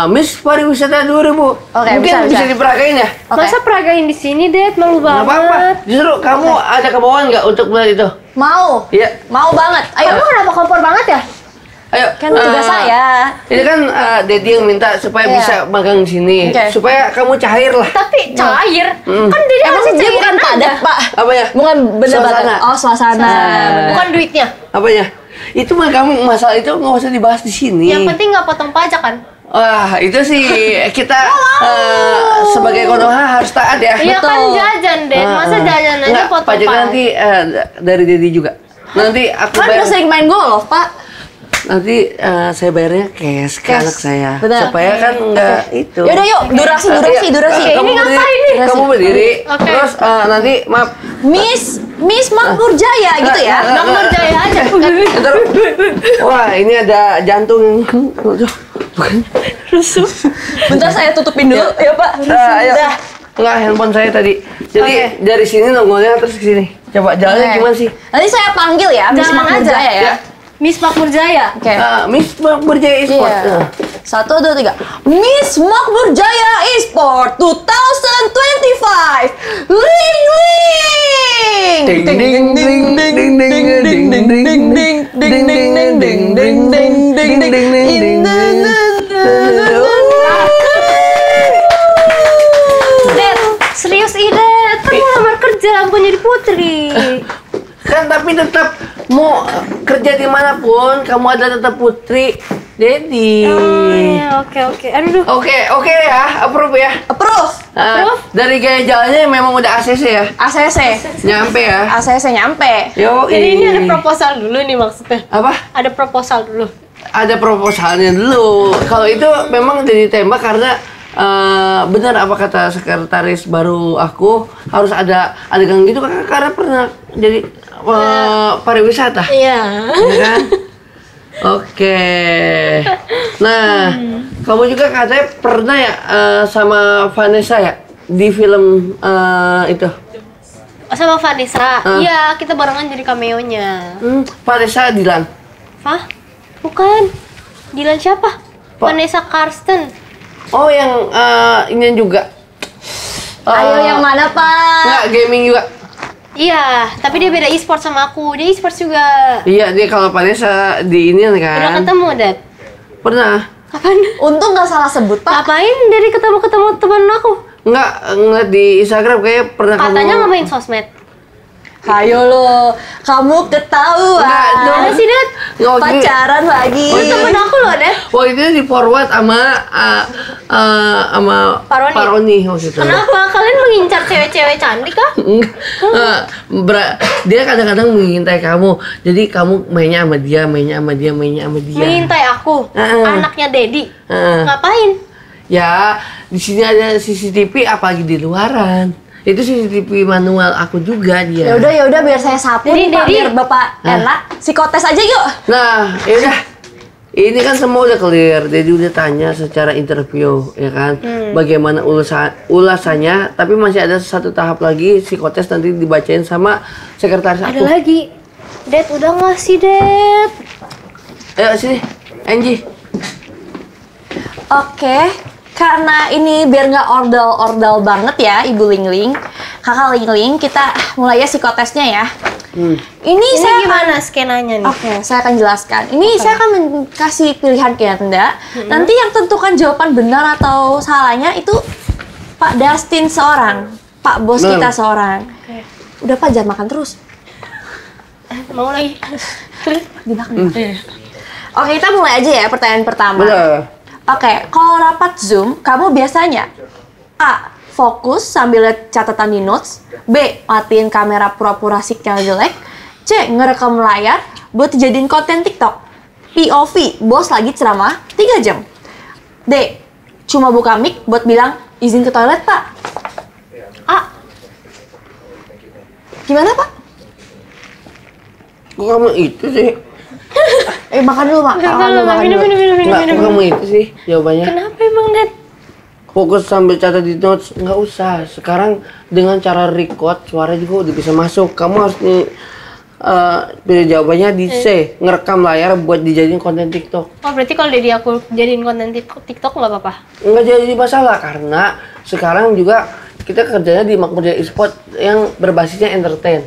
Miss Pariwisata 2000. Oke, Mungkin bisa. diperagain ya? Oke. Masa peragain di sini, Det? Malu Nggak apa-apa. banget. Justru kamu ada kemauan nggak untuk melihat itu? Mau? Iya. Mau banget. Ayo. Kamu kenapa kompor banget ya? Ayo. Kan tugas saya. Ini kan Dedi yang minta supaya Iya. bisa magang di sini, Oke. supaya kamu cair lah. Tapi cair. Kan Dedi Emang masih dia cairan bukan aja. padat Pak. Apa ya? Bukan benda Suasana. badan. Oh, suasana. Bukan duitnya. Apanya? Itu mah kamu masalah itu nggak usah dibahas di sini. Yang penting nggak potong pajak kan? Wah, itu sih kita sebagai konoha harus taat ya. Iya kan Betul. jajan, Det. Masa jajan aja Enggak, potong pajak pajak? nanti dari Dedi juga. Nanti aku Kan bayar. udah sering main golf Pak. Nanti saya bayarnya cash ke Cash. anak saya. Benar. Supaya kan enggak itu. Yaudah yuk, durasi. Iya. Oke, ini ngapain nih? Kamu berdiri. Oke. Terus nanti maaf. Miss Makmur Jaya gitu ya. Makmur Jaya aja. Ntar, wah, ini ada jantung. Bukan. Bentar saya tutupin dulu ya Pak. Ayo. Dah. Enggak, handphone saya tadi. Jadi dari sini nongolnya terus ke sini. Coba jalannya Oke. gimana sih? Nanti saya panggil ya, Miss Jangan Makmur aja. Jaya ya. Ya. Miss Makmur Jaya. Oke. Miss Berjaya Esport. Iya. 1, 2, 3. Miss Makmur Jaya Esport 2025. Ling ling. Ding ding ding ding ding ding ding ding ding ding ding ding ding ding ding ding Det, serius ide. Kan mau lamar kerja, bukan jadi putri. Kan tapi tetap mau kerja dimanapun kamu ada tetap putri Dedi. Oh iya, oke. Aduh, Oke ya, approve ya. Approve. Dari gaya jalannya memang udah ACC ya, ACC. nyampe ya. ACC nyampe. Yo, jadi ini ada proposal dulu nih maksudnya. apa? Ada proposal dulu. ada proposalnya dulu. Kalau itu memang jadi tembak karena benar apa kata sekretaris baru aku harus ada adegan gitu karena pernah jadi pariwisata. Iya. Ya kan? Oke. Nah, kamu juga katanya pernah ya sama Vanessa ya di film itu. Sama Vanessa. Iya, kita barengan jadi cameo-nya. Vanessa Dilan. Hah? Bukan. Dilan siapa? Vanessa Karsten. Oh, yang ini juga. Ayo yang mana Pak? Enggak, gaming juga. Iya, tapi dia beda e-sport sama aku. Dia e-sport juga. Iya, dia kalau Vanessa di ini Udah kan. ketemu, Dad? Pernah. Kapan? Untung nggak salah sebut Pak. Ngapain dari ketemu teman aku? Enggak, ngeliat di Instagram kayak pernah Katanya kamu. nggak main sosmed. Hayo lo, kamu ketahuan. Enggak, Ada sih, Dad. Enggak, waktu itu- Pacaran lagi. Itu temen aku loh, Dad. Waktu itu di forward sama Paroni. Paroni waktu itu. Kenapa? Kalian mengincar cewek-cewek cantik kah? Dia kadang-kadang mengintai kamu. Jadi kamu mainnya sama dia. Mengintai aku, anaknya Dedi. Ngapain? Ya, di sini ada CCTV apalagi di luaran. Itu CCTV manual aku juga dia. Ya udah biar saya sapu Jadi, nih Pak, Dedi. biar Bapak enak. Psikotes aja yuk. Nah, yaudah. Ini kan semua udah clear. Jadi udah tanya secara interview, ya kan? Bagaimana ulasannya, tapi masih ada satu tahap lagi psikotes nanti dibacain sama sekretaris Ada aku. lagi. Dad, udah nggak sih, Dad? Ayo sini, Angie. Oke, karena ini biar nggak ordal banget ya Ibu Lingling, Kakak Lingling, kita mulai ya psikotesnya ya. Ini Ini saya gimana skenanya nih? Oke, saya akan jelaskan. Ini saya akan kasih pilihan ke Anda. Nanti yang tentukan jawaban benar atau salahnya itu Pak Dustin seorang, Pak bos Benar. kita seorang. Udah Pak, jangan makan terus. Mau lagi? Di belakang. Oke, kita mulai aja ya pertanyaan pertama. Bener. Oke, kalau rapat Zoom, kamu biasanya A. Fokus sambil lihat catatan di notes. B. Matiin kamera pura-pura signal jelek. C. Ngerekam layar buat dijadiin konten TikTok. POV, bos lagi ceramah 3 jam. D. Cuma buka mic buat bilang izin ke toilet, Pak. A. Gimana, Pak? Kok kamu itu sih? Makan dulu, Pak. Minum. Enggak, kok kamu itu sih jawabannya? Kenapa emang, Dad? Fokus sambil catat di notes, nggak usah. Sekarang dengan cara record, suara juga udah bisa masuk. Kamu harus nih pilih jawabannya di C, ngerekam layar buat dijadiin konten TikTok. Oh, berarti kalau Dedi aku jadiin konten TikTok nggak apa-apa? Nggak jadi masalah karena sekarang juga kita kerjanya di Makmur Jaya e-sport yang berbasisnya entertain.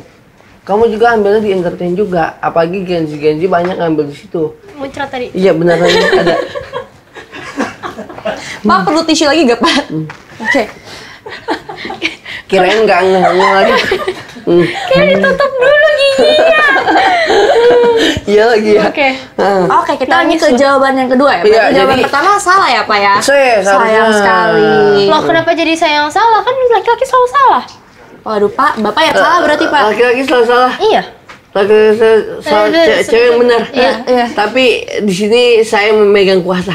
Kamu juga ambilnya di entertain juga, apalagi Genji banyak ngambil di situ. Muncrat tadi. Iya benar ada. Pak, perlu tisu lagi gak, Pak? Oke. Kirain nggak ngeh lagi. Kayak ditutup dulu giginya. Iya lagi ya. Oke. Oke, kita Nangis lanjut ke loh. jawaban yang kedua ya. Iya, Berarti jawaban jadi- pertama salah ya, Pak ya? Sayang Sayang sekali. Loh, kenapa jadi saya yang salah? Kan laki-laki selalu salah. Waduh, Pak, Bapak yang salah berarti, Pak. Laki-laki selalu salah. Iya. Laki-laki salah, cewek yang benar. Iya. Tapi di sini saya memegang kuasa.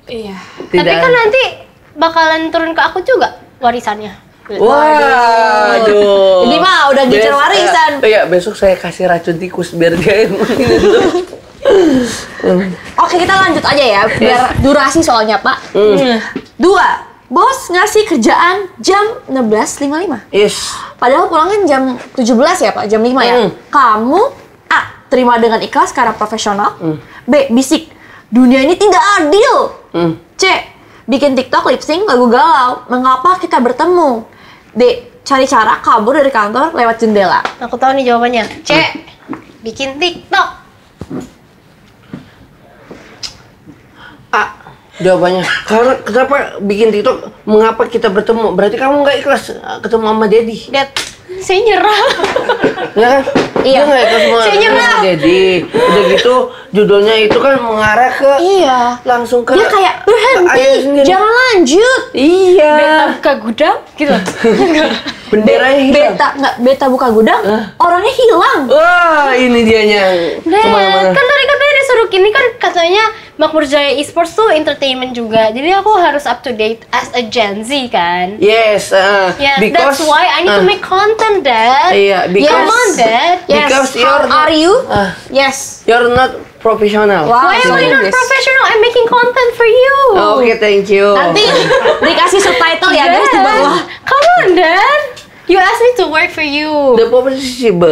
Iya. Tapi kan nanti bakalan turun ke aku juga warisannya. Waduh. Jadi mah udah gicer warisan. Iya, besok saya kasih racun tikus biar dia yang ini dulu. Oke, kita lanjut aja ya, biar durasi soalnya, Pak. 2. Bos ngasih kerjaan jam 16.55. Yes. Padahal pulangnya jam 17 ya, Pak, jam 5 ya. Kamu A. Terima dengan ikhlas karena profesional. B. Bisik, dunia ini tidak adil. C. Bikin TikTok lip sync lagu galau. Mengapa kita bertemu? D. Cari cara kabur dari kantor lewat jendela. Aku tahu nih jawabannya. C. Bikin TikTok. A. Jawabannya. Karena kenapa bikin TikTok? Mengapa kita bertemu? Berarti kamu nggak ikhlas ketemu sama Dedi. Dad, saya nyerah. Ya kan? Iya. Dia nggak ikhlas Saya nyerah. sama Dedi. Udah gitu judulnya itu kan mengarah ke Iya. langsung ke Dia kayak ke ayah berhenti, sendiri. jangan lanjut. Iya. Beta buka gudang gitu. Benderanya hilang. Beta buka gudang, orangnya hilang. Wah, ini dianya Dad, kemana-mana. kan dari katanya disuruh gini kan katanya Makmur Jaya Esports tuh entertainment juga. Jadi aku harus up to date as a Gen Z kan. Yes, Yeah, because that's why I need to make content, Dad. Iya, because Come on, Dad. Yes. Because How you're are you? Ah. Yes. you're not professional. Wow. Why am I not Yes. professional? I'm making content for you. Oke, thank you. Nanti dikasih subtitle ya guys di bawah. Come on, Dad. You asked me to work for you. The possible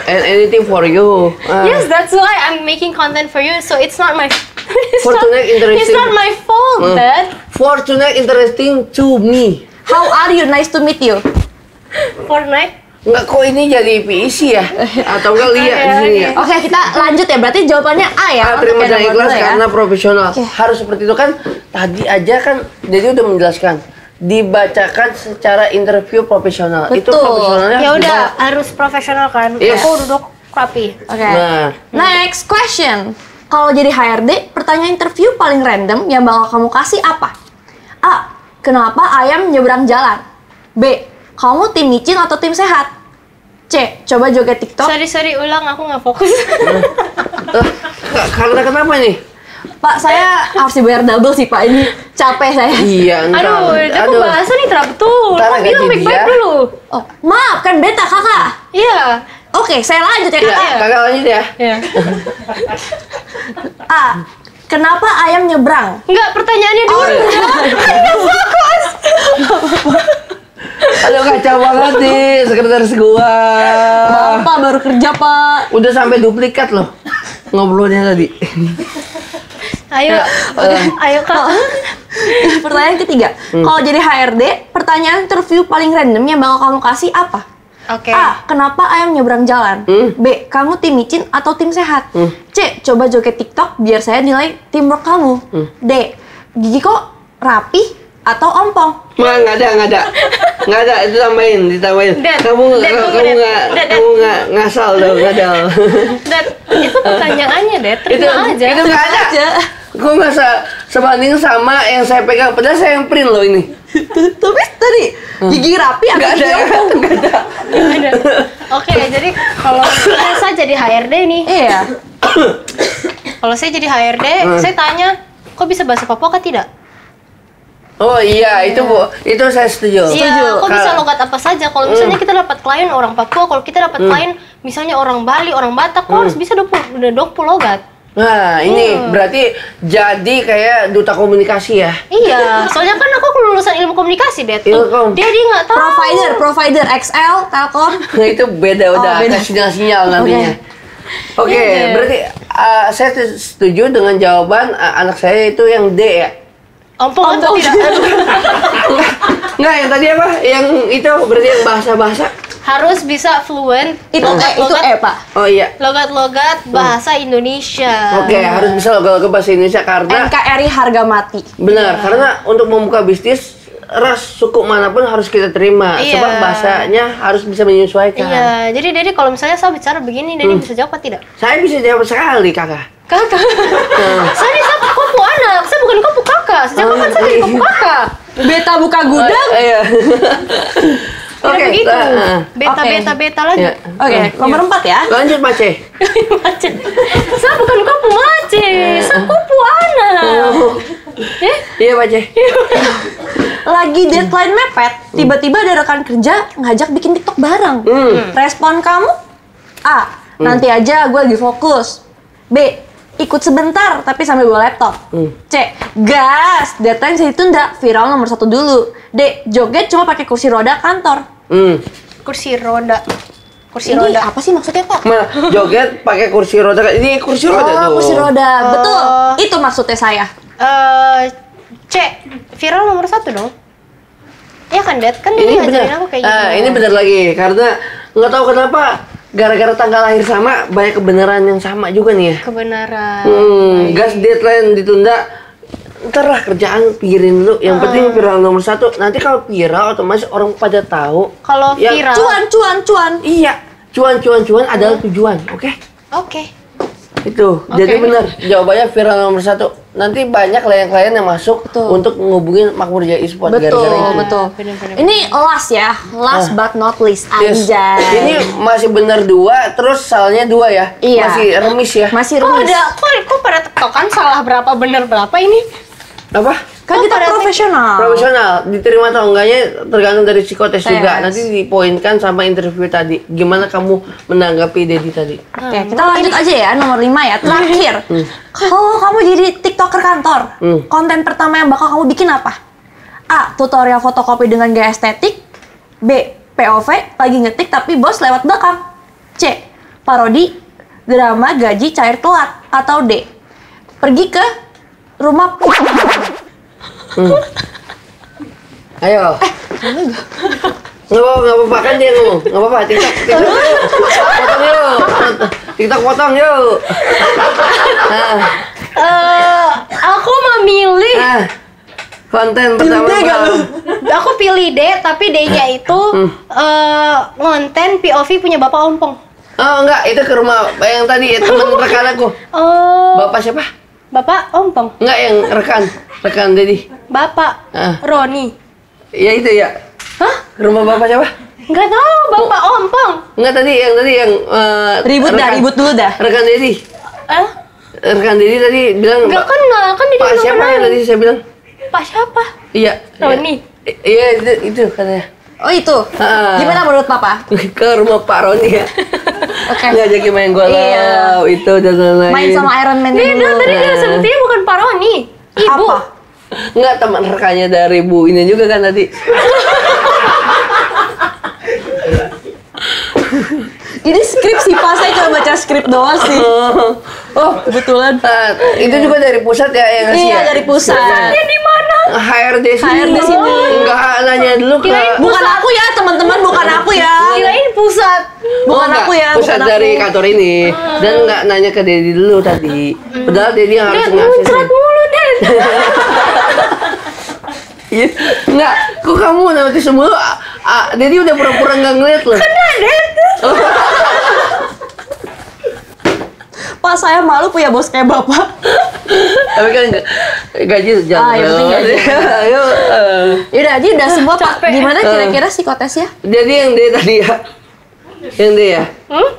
and anything for you. Yes, that's why I'm making content for you. So it's not my. Fortunate, interesting. It's not my fault, Dad. Fortunate interesting to me. How are you? Nice to meet you. Fortnite. Enggak kok ini jadi PIC ya? Atau enggak Lia di sini ya? Oke, kita lanjut ya. Berarti jawabannya A ya. untuk Terima yang dan nomor ikhlas dua ya. karena profesional. Harus seperti itu kan. Tadi aja kan Dedi udah menjelaskan. Dibacakan secara interview profesional. Itu Betul. profesionalnya Ya harus udah, dibawa. harus profesional kan. Yes. Aku duduk rapi. Oke. Nah. Next question. Kalau jadi HRD, pertanyaan interview paling random yang bakal kamu kasih apa? A. Kenapa ayam nyebrang jalan? B. Kamu tim micin atau tim sehat? C. Coba joget TikTok. Sorry, ulang, aku nggak fokus. Karena kenapa nih? Pak, saya harus dibayar double sih Pak. Ini capek saya. Iya, Aduh, aku bahasa nih terap betul. Ntar Kok gaji bilang baik-baik dia. dulu? Oh, maaf kan beta kakak. Iya. Oke, saya lanjut ya Ya, kakak. kakak lanjut ya. Iya. A. Kenapa ayam nyebrang? Enggak, pertanyaannya dulu. Aduh kacau banget nih sekretaris gua. Maaf Pak, baru kerja Pak. Udah sampai duplikat loh ngobrolnya tadi. Ayo, ayo Kak. Pertanyaan ketiga. Kalau jadi HRD, pertanyaan interview paling random yang bakal kamu kasih apa? Oke. A. Kenapa ayam nyebrang jalan? B. Kamu tim micin atau tim sehat? C. Coba joget TikTok biar saya nilai teamwork kamu. D. Gigi kok rapi atau ompong? Nggak ada, itu ditambahin. Dad, Kamu Dad, kamu nggak ngasal dong, ngadal. Dad, itu pertanyaannya, Dad. itu Terima aja. itu nggak ada. Aja. Kok nggak sebanding sama yang saya pegang, padahal saya yang print loh ini. Tapi tadi gigi rapi atau Nggak ada, gigi ompong? nggak ada. Ada. Oke, jadi kalau saya jadi HRD nih. Iya. Kalau saya jadi HRD, saya tanya, kok bisa bahasa Papua kah tidak? Oh iya, itu Bu, itu saya setuju. Iya, kok bisa Kalau- logat apa saja? Kalau misalnya kita dapat klien orang Papua, kalau kita dapat klien misalnya orang Bali, orang Batak, kok harus bisa 20 logat. Nah, ini berarti jadi kayak duta komunikasi ya. Iya, soalnya kan aku lulusan ilmu komunikasi, Dad. Ilmu kom. Dia nggak tahu. Provider XL, Telkom. Nah, itu beda udah, beda. ada sinyal-sinyal nantinya. Oke, Iya. berarti saya setuju dengan jawaban anak saya itu yang D ya. Ompong atau tidak? Enggak, yang tadi apa? Yang itu berarti yang bahasa-bahasa. Harus bisa fluent. Itu E Pak. Oh iya. Logat-logat bahasa Indonesia. Oke, harus bisa logo bahasa Indonesia karena NKRI harga mati. benar, karena untuk membuka bisnis ras suku manapun harus kita terima Iya. sebab bahasanya harus bisa menyesuaikan. Iya, jadi Dedi kalau misalnya saya bicara begini, Dedi bisa jawab apa tidak? Saya bisa jawab sekali, Kakak. Kakak, saya kopu anak, saya bukan kopu kakak. Sejak kapan saya jadi kopu kakak? Beta buka gudang. Iya. Tidak begitu. Beta, Oke. beta lagi. Ya. Oke, nomor 4 ya. Lanjut, Mace. Mace. Saya bukan kopu mace, saya kopu anak. Iya, Mace. Lagi deadline mepet, tiba-tiba ada rekan kerja ngajak bikin TikTok bareng. Respon kamu? A. Nanti aja gue lagi fokus. B. Ikut sebentar tapi sambil bawa laptop. C. Gas, deadline saya ditunda, viral nomor 1 dulu. D. Joget cuma pakai kursi roda kantor. Kursi roda. Kursi Ini roda. apa sih maksudnya Pak? Mana joget pakai kursi roda. Ini kursi roda tuh. Oh, kursi roda. Betul. Itu maksudnya saya. C. Viral nomor 1 dong. Iya kan, Dad? Kan dia Ini ngajarin benar. aku kayak gitu. Ini benar lagi karena nggak tahu kenapa gara-gara tanggal lahir sama banyak kebenaran yang sama juga nih ya. Kebenaran. Gas deadline ditunda. Ntar lah kerjaan pikirin dulu. Yang penting viral nomor 1. Nanti kalau viral otomatis orang pada tahu. Kalau Ya, viral. Cuan. Iya, cuan adalah tujuan, oke? Oke. Itu. Jadi benar, jawabannya viral nomor 1. Nanti banyak klien-klien yang masuk untuk ngehubungin Makmur Jaya Esport gara-gara itu. Betul. Bener-bener. Ini last ya, last but not least. Yes. Anjay. Ini masih benar 2, terus salahnya 2 ya. Iya. Masih remis ya. Masih Kok rumus. kok pada tektokan salah berapa bener berapa ini? Apa? Kan kita profesional. Profesional, diterima atau enggaknya tergantung dari psikotes juga. Yes. Nanti dipoinkan sama interview tadi. Gimana kamu menanggapi Dedi tadi? Oke, kita lanjut aja ya, nomor 5 ya, terakhir. Kalau kamu jadi TikToker kantor, konten pertama yang bakal kamu bikin apa? A. Tutorial fotokopi dengan gaya estetik. B. POV, lagi ngetik tapi bos lewat belakang. C. Parodi, drama gaji cair telat. Atau D. Pergi ke rumah Ayo. Nggak apa-apa kan dia ngomong. Nggak apa-apa. TikTok potong yuk. TikTok potong yuk. Nah, Aku memilih konten pertama apa? aku pilih D, tapi D-nya itu konten POV punya Bapak Ompong. Oh enggak, itu ke rumah yang tadi teman rekan aku. Oh, Bapak siapa? Bapak Ompong. Enggak, yang rekan Dedi. Bapak Roni. Ya itu ya. Hah? Ke rumah bapak siapa? Nggak tahu, Bapak Ompong. Enggak, tadi yang ribut dulu dah. Rekan Dedi. Eh? Rekan Dedi tadi bilang Nggak kenal, kan dia Pak belum siapa ya kenal. tadi saya bilang? Pak siapa? Iya. Roni. Iya, itu katanya. Oh itu. Ah. Gimana menurut Papa? Ke rumah Pak Roni ya. Oke. Ngajakin main golf, Iya. itu dan lain-lain. Main sama Iron Man Beda, dulu. tadi dia sebetulnya bukan Pak Roni. Ibu. Apa? Enggak, teman rekannya dari Bu ini juga kan tadi. Ini skrip sih Pak, saya cuma baca skrip doang sih. Oh, Kebetulan. itu juga dari pusat ya yang ngasih Iya, ya? dari pusat. Dia di mana? HRD sini. HRD sini. Enggak nanya dulu ke Bukan aku ya, teman-teman, bukan aku ya. Kirain pusat. Bukan enggak, aku ya, pusat bukan dari aku. kantor ini. Dan enggak nanya ke Dedi dulu tadi. Padahal Dedi yang harus Dan ngasih. muncrat mulu, Den. Iya. Enggak, kok kamu nanti semua Dedi udah pura-pura enggak ngeliat loh. Pak, saya malu punya bos kayak Bapak. Tapi kan gaji jalan. Ah, yang penting gaji. Ayo. Yaudah, jadi udah semua Pak. Capek. Gimana kira-kira psikotesnya? Jadi yang dia tadi ya. Yang dia ya.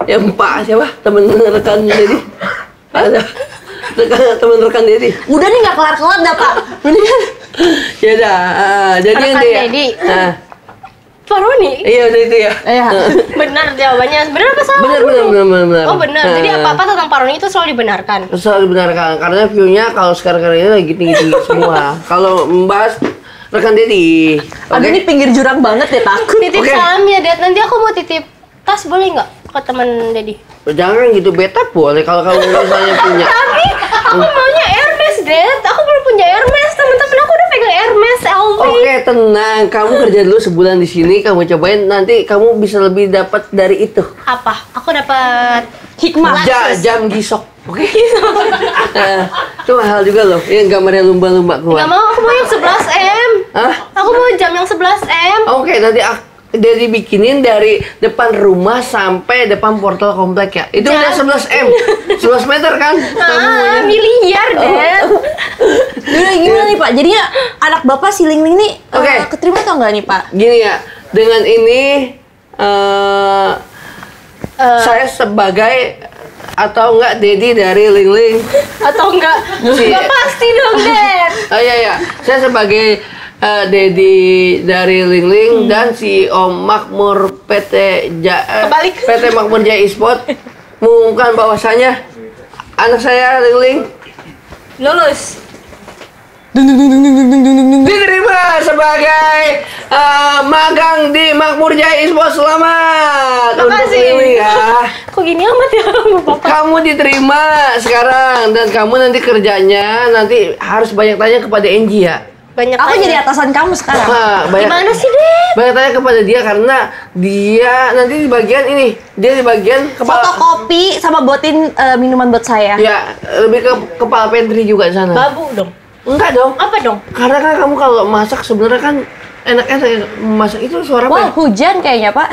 Yang Pak siapa? Temen rekan Dedi. Ada. Temen rekan Dedi. Udah nih nggak kelar-kelar dah Pak. Mendingan. Ya udah. Jadi yang Rekan dia. Dedi. Nah, Pak Roni. iya udah itu ya. Iya. Benar jawabannya. Benar apa salah? Benar. Oh benar. Jadi apa-apa tentang Pak Roni itu selalu dibenarkan. Selalu dibenarkan karena view-nya kalau sekarang ini lagi tinggi-tinggi semua. Kalau membahas rekan Dedi. Aduh, ini pinggir jurang banget deh, takut. Titip Oke. salam ya, Dad. Nanti aku mau titip tas, boleh nggak ke teman Dedi? Jangan gitu, beta boleh kalau kamu misalnya punya. Tapi aku maunya Hermes, Dad. Aku belum punya Hermes. Temen-temen aku udah pegang Hermes, LV. Oke, tenang. Kamu kerja dulu sebulan di sini, kamu cobain. Nanti kamu bisa lebih dapat dari itu. Apa? Aku dapat Hikmah. Jam gisok. Oke. Itu mahal juga loh. Yang gambarnya lumba-lumba Nggak keluar. mau, aku mau yang 11M. Hah? Aku mau jam yang 11M. Oke, nanti dari bikinin dari depan rumah sampai depan portal komplek ya. Itu udah 11M. 11 meter kan? Ah, miliar, Dad. Yaudah, gimana nih Pak? Jadinya anak Bapak si Ling Ling nih Oke. keterima atau enggak nih Pak? Gini ya, dengan ini saya sebagai atau enggak Dedi dari Ling Ling. Atau enggak? Enggak pasti dong, Dad. Oh iya, saya sebagai Dedi dari Ling Ling dan CEO Makmur Kebalik. PT Makmur Jaya Esport mengumumkan bahwasanya anak saya Ling Ling Lulus. diterima sebagai magang di Makmur Jaya Esport. Selamat untuk Makasih. Ling Ling ya. Kok gini amat ya Bapak? Kamu diterima sekarang dan kamu nanti kerjanya nanti harus banyak tanya kepada Enji ya. Banyak Aku tanya. jadi atasan kamu sekarang. Nah, Gimana sih, Dad? banyak tanya kepada dia karena dia nanti di bagian ini, dia di bagian kepala. Fotokopi sama buatin minuman buat saya. Ya, lebih ke kepala pantry juga di sana. Babu dong. Enggak dong. Apa dong? Karena kan kamu kalau masak sebenarnya kan enak-enak ya. Masak itu suara apa? Wah, Ya? hujan kayaknya Pak.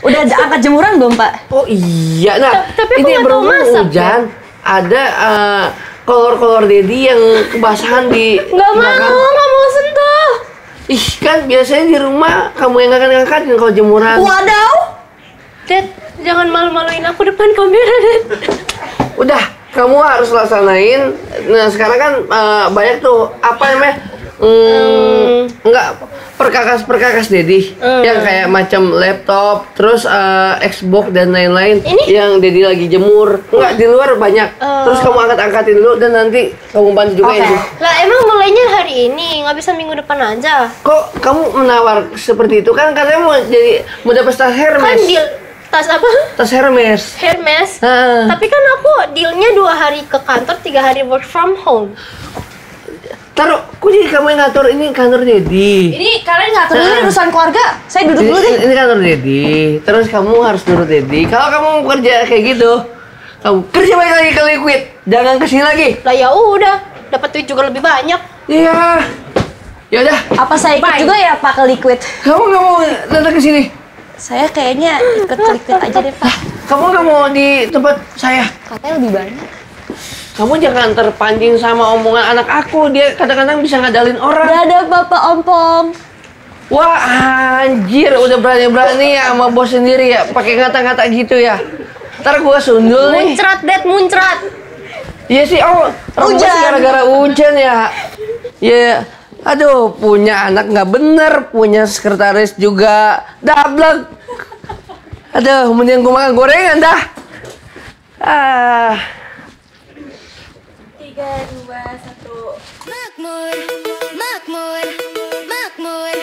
Udah angkat jemuran belum Pak? Oh iya, nah Tapi aku ini nggak tahu berhubung masak, hujan. ada kolor-kolor Dedi yang kebasahan di Nggak mau sentuh. Ih, kan biasanya di rumah kamu yang ngangkat-ngangkatin kalau jemuran. Wadaw. Dad, jangan malu-maluin aku depan kamera, Dad. Udah, kamu harus laksanain. Nah, sekarang kan banyak tuh apa namanya? Enggak, perkakas Dedi yang kayak macam laptop, terus Xbox dan lain-lain yang Dedi lagi jemur. Enggak, di luar banyak. Terus kamu angkat-angkatin dulu dan nanti kamu bantu juga ini. Lah emang mulainya hari ini, nggak bisa minggu depan aja. Kok kamu menawar seperti itu kan katanya mau dapat tas Hermes. Kan deal tas apa? Tas Hermes. Hermes. Heeh. Tapi kan aku dealnya 2 hari ke kantor, 3 hari work from home. Taruh, kok jadi kamu yang ngatur ini kantor Dedi? Ini kalian ngatur dulu urusan keluarga. Saya duduk dulu deh. Ini kantor Dedi. Terus kamu harus nurut Dedi. Kalau kamu mau kerja kayak gitu, kamu kerja balik lagi ke Liquid. Jangan kesini lagi. Lah ya udah, dapat duit juga lebih banyak. Iya. Ya udah, Apa saya ikut Bye. juga ya Pak ke Liquid? kamu nggak mau datang ke sini? Saya kayaknya ikut ke Liquid aja deh Pak. Kamu nggak mau di tempat saya? Katanya lebih banyak. Kamu jangan terpancing sama omongan anak aku. Dia kadang-kadang bisa ngadalin orang. Dadah Bapak Ompong. Wah, anjir, udah berani-berani ya sama bos sendiri ya, pakai ngata-ngata gitu ya. Ntar gua sundul nih. Muncrat, Dad, muncrat. Iya sih, oh, rambut Hujan. gara-gara hujan ya. Ya, aduh, punya anak nggak bener, punya sekretaris juga dablek. Aduh, mending gua makan gorengan dah. Makmur, makmur, makmur,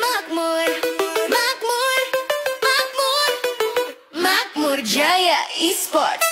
makmur, makmur, makmur, Makmur Jaya Esports.